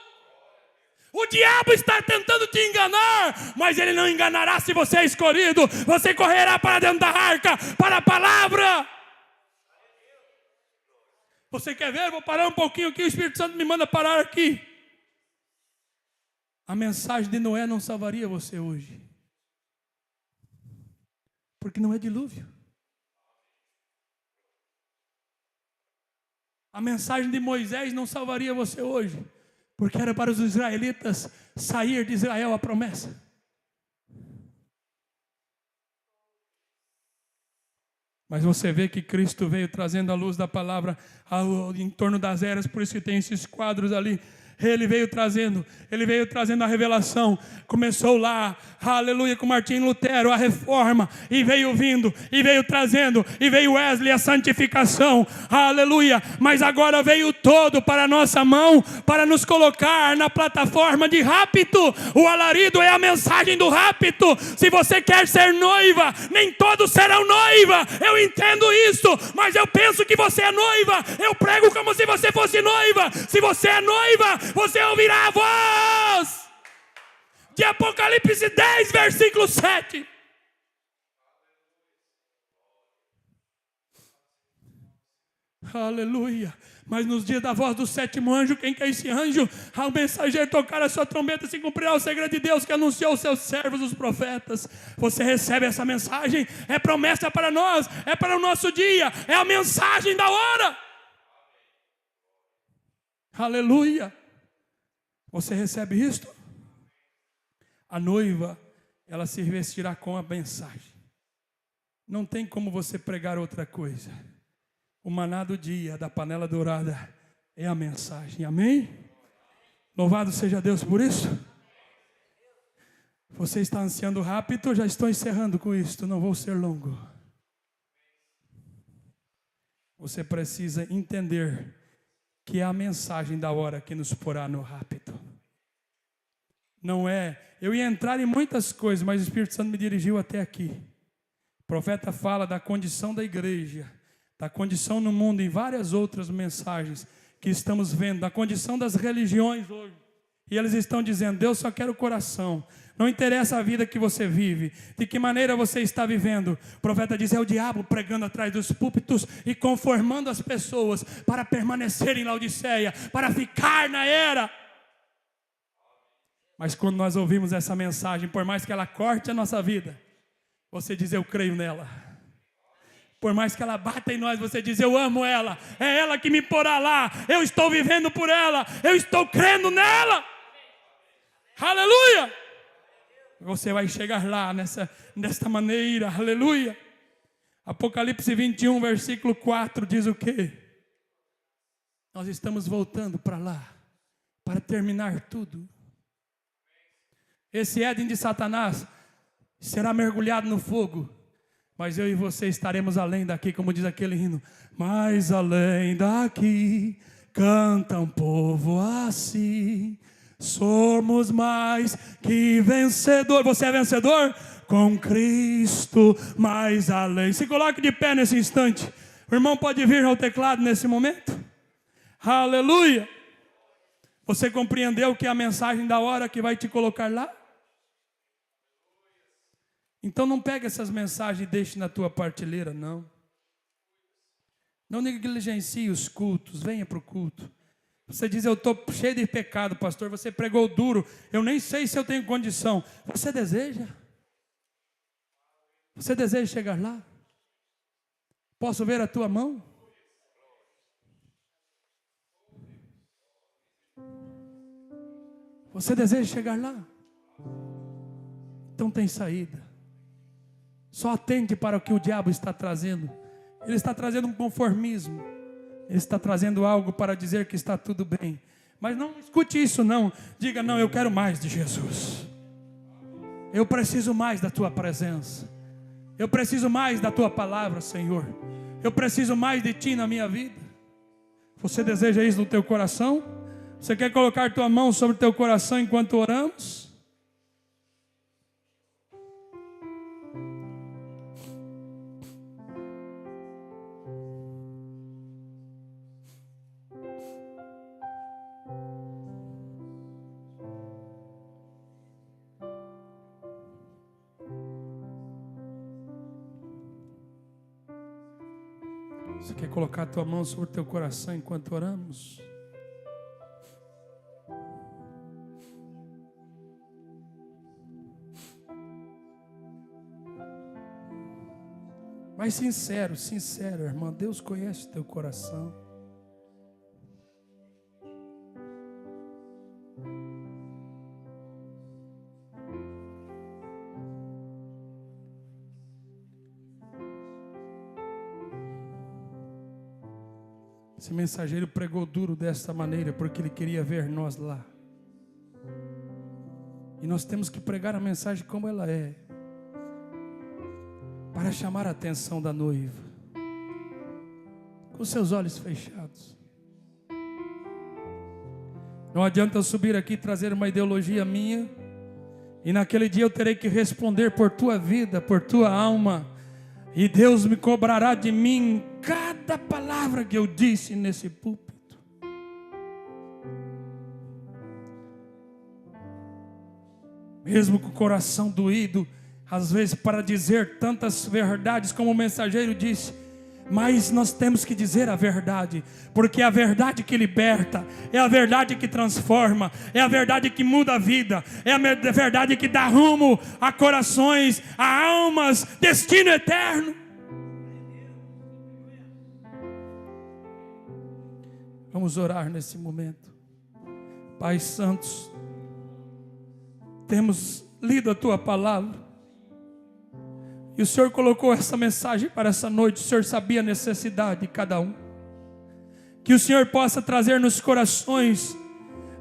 O diabo está tentando te enganar, mas ele não enganará se você é escolhido. Você correrá para dentro da arca, para a palavra. Você quer ver? Vou parar um pouquinho aqui, o Espírito Santo me manda parar aqui. A mensagem de Noé não salvaria você hoje, porque não é dilúvio. A mensagem de Moisés não salvaria você hoje, porque era para os israelitas sair de Israel a promessa. Mas você vê que Cristo veio trazendo a luz da palavra em torno das eras, por isso que tem esses quadros ali. Ele veio trazendo a revelação. Começou lá, aleluia, com Martinho Lutero, a reforma, e veio vindo, e veio trazendo, e veio Wesley, a santificação, aleluia. Mas agora veio todo para a nossa mão, para nos colocar na plataforma de rapto. O alarido é a mensagem do rapto. Se você quer ser noiva, nem todos serão noiva. Eu entendo isso, mas eu penso que você é noiva. Eu prego como se você fosse noiva. Se você é noiva, você ouvirá a voz de Apocalipse 10, versículo 7. Aleluia. Mas nos dias da voz do sétimo anjo, quem que é esse anjo? Ao mensageiro tocar a sua trombeta, se cumprirá o segredo de Deus que anunciou aos seus servos, os profetas. Você recebe essa mensagem, é promessa para nós, é para o nosso dia, é a mensagem da hora. Aleluia. Você recebe isto? A noiva, ela se vestirá com a mensagem. Não tem como você pregar outra coisa. O maná do dia, da panela dourada, é a mensagem. Amém? Louvado seja Deus por isso. Você está ansiando rápido, já estou encerrando com isto, não vou ser longo. Você precisa entender que é a mensagem da hora que nos porá no rápido. Não é, eu ia entrar em muitas coisas, mas o Espírito Santo me dirigiu até aqui. O profeta fala da condição da igreja, da condição no mundo, em várias outras mensagens que estamos vendo, da condição das religiões hoje. E eles estão dizendo, Deus só quer o coração. Não interessa a vida que você vive, de que maneira você está vivendo. O profeta diz, é o diabo pregando atrás dos púlpitos e conformando as pessoas para permanecer em Laodiceia, para ficar na era. Mas quando nós ouvimos essa mensagem, por mais que ela corte a nossa vida, você diz, eu creio nela. Por mais que ela bata em nós, você diz, eu amo ela. É ela que me porá lá. Eu estou vivendo por ela. Eu estou crendo nela. Aleluia. Você vai chegar lá desta maneira. Aleluia. Apocalipse 21, versículo 4 diz o quê? Nós estamos voltando para lá, para terminar tudo. Esse Éden de Satanás será mergulhado no fogo, mas eu e você estaremos além daqui, como diz aquele hino. Mas além daqui, canta um povo assim, somos mais que vencedor. Você é vencedor? Com Cristo mais além. Se coloque de pé nesse instante. O irmão pode vir ao teclado nesse momento. Aleluia. Você compreendeu que é a mensagem da hora que vai te colocar lá? Então não pegue essas mensagens e deixe na tua prateleira, não. Não negligencie os cultos, venha para o culto. Você diz, eu estou cheio de pecado, pastor, você pregou duro, eu nem sei se eu tenho condição. Você deseja? Você deseja chegar lá? Posso ver a tua mão? Você deseja chegar lá? Então tem saída. Só atente para o que o diabo está trazendo. Ele está trazendo um conformismo. Ele está trazendo algo para dizer que está tudo bem. Mas não escute isso não. Diga, não, eu quero mais de Jesus. Eu preciso mais da tua presença. Eu preciso mais da tua palavra, Senhor. Eu preciso mais de ti na minha vida. Você deseja isso no teu coração? Você quer colocar tua mão sobre o teu coração enquanto oramos? Você quer colocar a tua mão sobre o teu coração enquanto oramos? Mas sincero, irmão, Deus conhece o teu coração. Esse mensageiro pregou duro desta maneira porque ele queria ver nós lá. E nós temos que pregar a mensagem como ela é, para chamar a atenção da noiva, com seus olhos fechados. Não adianta eu subir aqui e trazer uma ideologia minha, e naquele dia eu terei que responder por tua vida, por tua alma, e Deus me cobrará de mim cada palavra que eu disse nesse púlpito. Mesmo com o coração doído, às vezes para dizer tantas verdades como o mensageiro disse, mas nós temos que dizer a verdade, porque é a verdade que liberta, é a verdade que transforma, é a verdade que muda a vida, é a verdade que dá rumo a corações, a almas, destino eterno. Vamos orar nesse momento. Pai Santos, temos lido a Tua palavra, e o Senhor colocou essa mensagem para essa noite. O Senhor sabia a necessidade de cada um. Que o Senhor possa trazer nos corações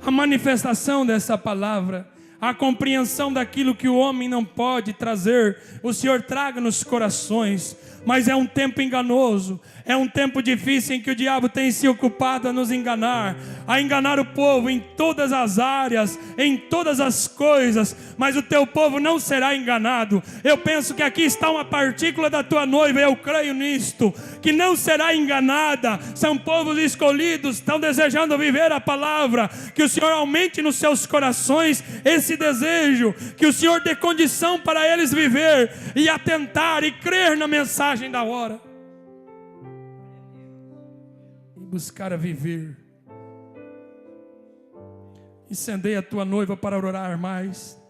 a manifestação dessa palavra, a compreensão daquilo que o homem não pode trazer. O Senhor traga nos corações. Mas é um tempo enganoso, é um tempo difícil em que o diabo tem se ocupado a nos enganar, a enganar o povo em todas as áreas, em todas as coisas, mas o teu povo não será enganado. Eu penso que aqui está uma partícula da tua noiva, eu creio nisto, que não será enganada. São povos escolhidos, estão desejando viver a palavra. Que o Senhor aumente nos seus corações esse desejo, que o Senhor dê condição para eles viver e atentar e crer na mensagem da hora, e buscar a viver. Incendeia a tua noiva para orar mais,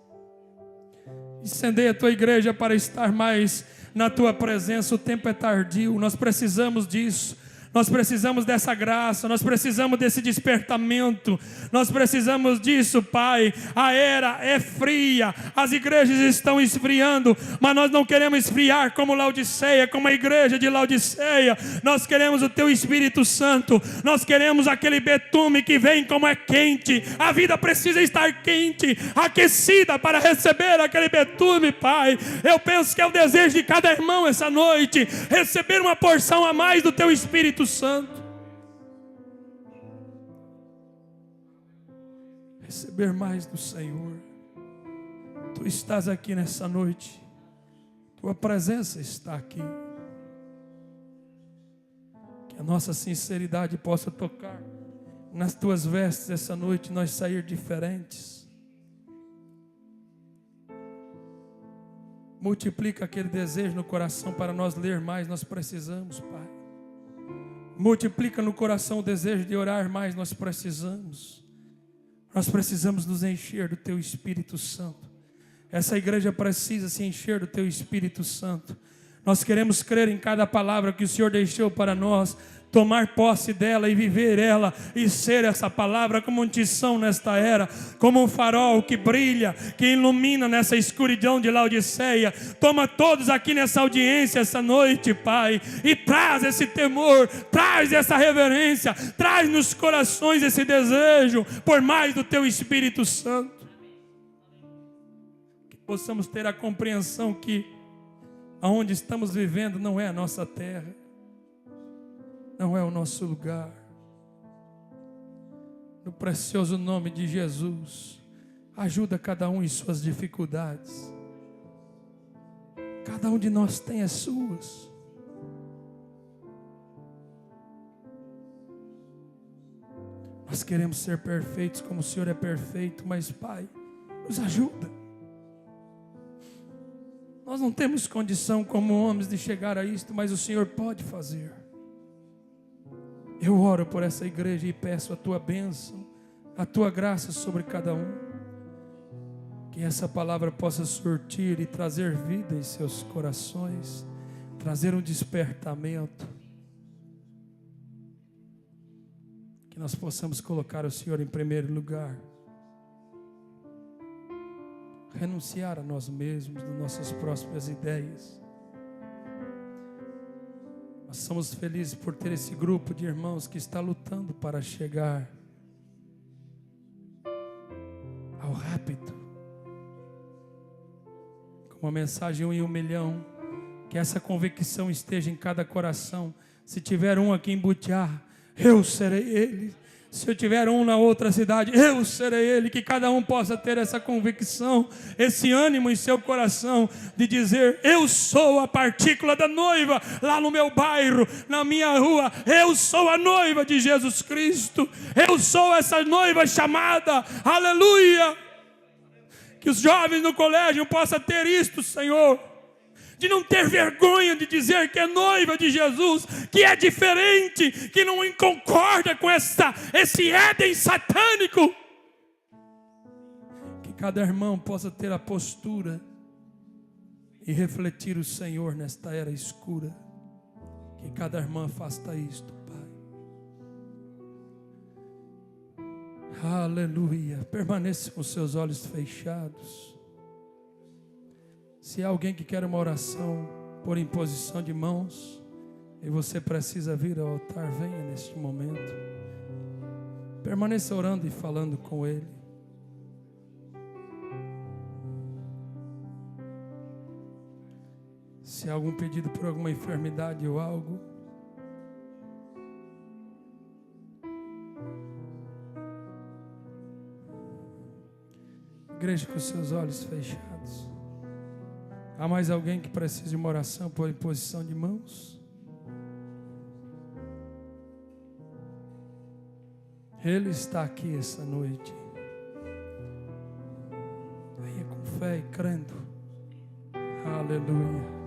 incendeia a tua igreja para estar mais na tua presença. O tempo é tardio, nós precisamos disso. Nós precisamos dessa graça, nós precisamos desse despertamento, nós precisamos disso, Pai. A era é fria, as igrejas estão esfriando, mas nós não queremos esfriar como Laodiceia, como a igreja de Laodiceia. Nós queremos o Teu Espírito Santo, nós queremos aquele betume que vem como é quente. A vida precisa estar quente, aquecida para receber aquele betume, Pai. Eu penso que é o desejo de cada irmão essa noite, receber uma porção a mais do Teu Espírito Santo, receber mais do Senhor. Tu estás aqui nessa noite, Tua presença está aqui. Que a nossa sinceridade possa tocar nas Tuas vestes essa noite, nós sair diferentes. Multiplica aquele desejo no coração para nós ler mais, nós precisamos, Pai. Multiplica no coração o desejo de orar mais, nós precisamos. Nós precisamos nos encher do Teu Espírito Santo. Essa igreja precisa se encher do Teu Espírito Santo. Nós queremos crer em cada palavra que o Senhor deixou para nós, tomar posse dela e viver ela, e ser essa palavra como unção nesta era, como um farol que brilha, que ilumina nessa escuridão de Laodiceia. Toma todos aqui nessa audiência essa noite, Pai, e traz esse temor, traz essa reverência, traz nos corações esse desejo por mais do Teu Espírito Santo. Que possamos ter a compreensão que aonde estamos vivendo não é a nossa terra, não é o nosso lugar. No precioso nome de Jesus, ajuda cada um em suas dificuldades. Cada um de nós tem as suas. Nós queremos ser perfeitos como o Senhor é perfeito, mas Pai, nos ajuda. Nós não temos condição como homens de chegar a isto, mas o Senhor pode fazer. Eu oro por essa igreja e peço a Tua bênção, a Tua graça sobre cada um. Que essa palavra possa surtir e trazer vida em seus corações, trazer um despertamento. Que nós possamos colocar o Senhor em primeiro lugar. Renunciar a nós mesmos, das nossas próprias ideias. Nós somos felizes por ter esse grupo de irmãos que está lutando para chegar ao rápido. Com uma mensagem 1 em 1 milhão. Que essa convicção esteja em cada coração. Se tiver um aqui em Butiá, eu serei ele. Se eu tiver um na outra cidade, eu serei ele. Que cada um possa ter essa convicção, esse ânimo em seu coração de dizer: eu sou a partícula da noiva lá no meu bairro, na minha rua. Eu sou a noiva de Jesus Cristo. Eu sou essa noiva chamada. Aleluia. Que os jovens no colégio possam ter isto, Senhor. De não ter vergonha de dizer que é noiva de Jesus, que é diferente, que não concorda com esse Éden satânico. Que cada irmão possa ter a postura e refletir o Senhor nesta era escura. Que cada irmã faça isto, Pai. Aleluia. Permaneça com seus olhos fechados. Se há alguém que quer uma oração por imposição de mãos e você precisa vir ao altar, venha neste momento. Permaneça orando e falando com Ele. Se há algum pedido por alguma enfermidade ou algo, igreja com seus olhos fechados. Há mais alguém que precisa de uma oração por imposição de mãos? Ele está aqui essa noite. Venha com fé e crendo. Aleluia.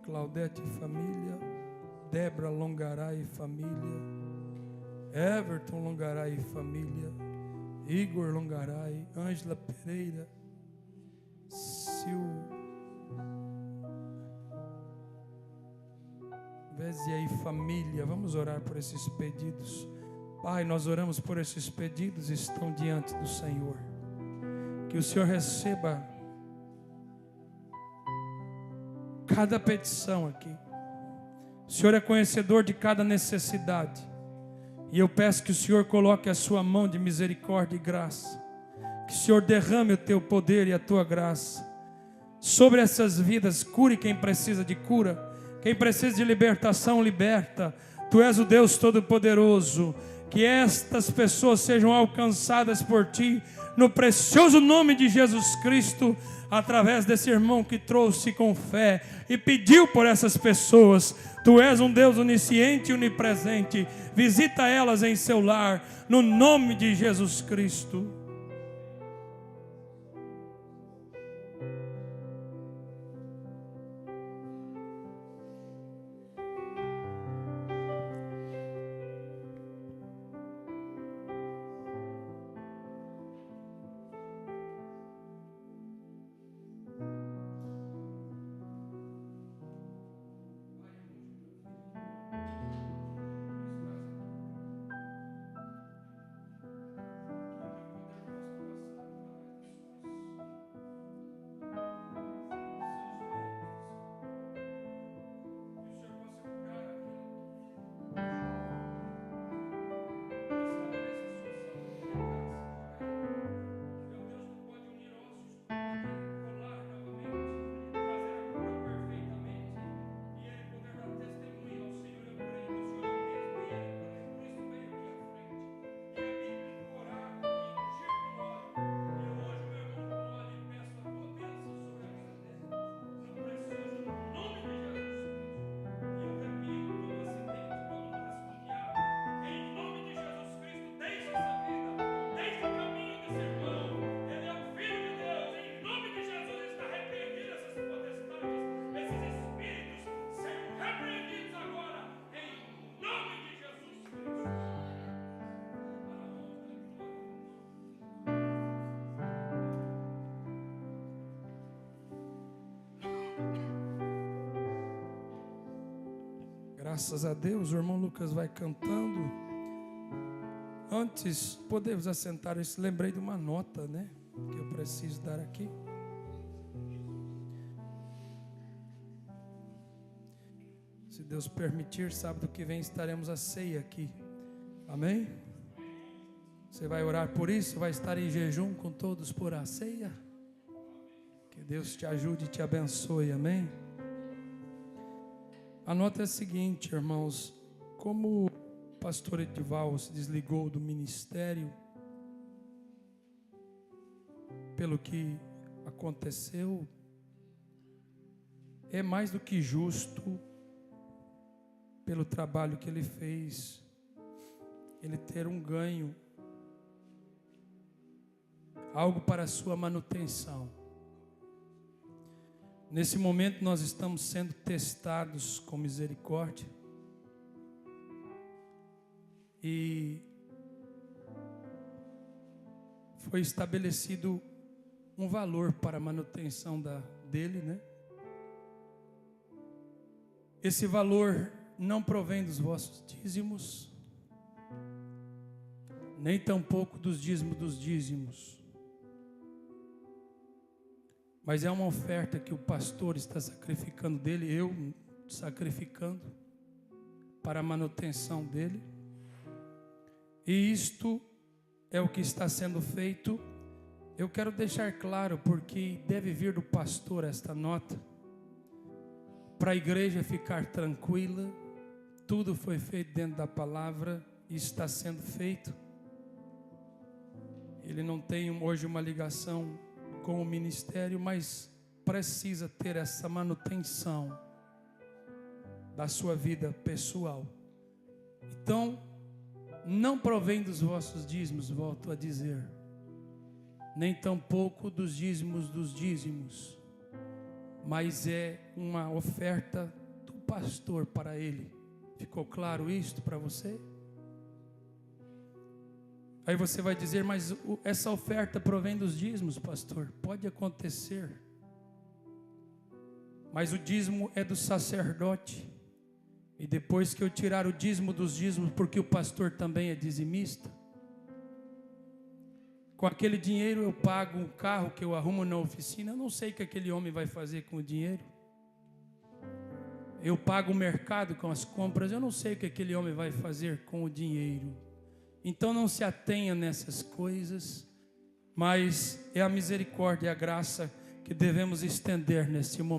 Claudete e família, Débora Longaray e família, Everton Longaray e família, Igor Longaray, Ângela Pereira, Vézia e família. Vamos orar por esses pedidos. Pai, nós oramos por esses pedidos, estão diante do Senhor. Que o Senhor receba cada petição aqui. O Senhor é conhecedor de cada necessidade. E eu peço que o Senhor coloque a sua mão de misericórdia e graça. Que o Senhor derrame o teu poder e a tua graça sobre essas vidas. Cure quem precisa de cura. Quem precisa de libertação, liberta. Tu és o Deus Todo-Poderoso. Que estas pessoas sejam alcançadas por Ti, no precioso nome de Jesus Cristo, através desse irmão que trouxe com fé e pediu por essas pessoas. Tu és um Deus onisciente e onipresente. Visita elas em seu lar, no nome de Jesus Cristo. Graças a Deus, o irmão Lucas vai cantando. Antes, podemos assentar. Eu lembrei de uma nota, né? Que eu preciso dar aqui. Se Deus permitir, sábado que vem estaremos à ceia aqui. Amém? Você vai orar por isso? Vai estar em jejum com todos por a ceia? Que Deus te ajude e te abençoe. Amém? A nota é a seguinte, irmãos. Como o pastor Edival se desligou do ministério, pelo que aconteceu, é mais do que justo, pelo trabalho que ele fez, ele ter um ganho, algo para a sua manutenção. Nesse momento nós estamos sendo testados com misericórdia. E foi estabelecido um valor para a manutenção dele, né? Esse valor não provém dos vossos dízimos, nem tampouco dos dízimos. Mas é uma oferta que o pastor está sacrificando dele, eu sacrificando para a manutenção dele. E isto é o que está sendo feito. Eu quero deixar claro, porque deve vir do pastor esta nota, para a igreja ficar tranquila. Tudo foi feito dentro da palavra e está sendo feito. Ele não tem hoje uma ligação com o ministério, mas precisa ter essa manutenção da sua vida pessoal. Então, não provém dos vossos dízimos, volto a dizer, nem tampouco dos dízimos, mas é uma oferta do pastor para ele. Ficou claro isto para você? Aí você vai dizer, mas essa oferta provém dos dízimos, pastor. Pode acontecer. Mas o dízimo é do sacerdote. E depois que eu tirar o dízimo dos dízimos, porque o pastor também é dizimista, com aquele dinheiro eu pago um carro que eu arrumo na oficina. Eu não sei o que aquele homem vai fazer com o dinheiro. Eu pago o mercado com as compras. Eu não sei o que aquele homem vai fazer com o dinheiro. Então não se atenha nessas coisas, mas é a misericórdia e a graça que devemos estender nesse momento.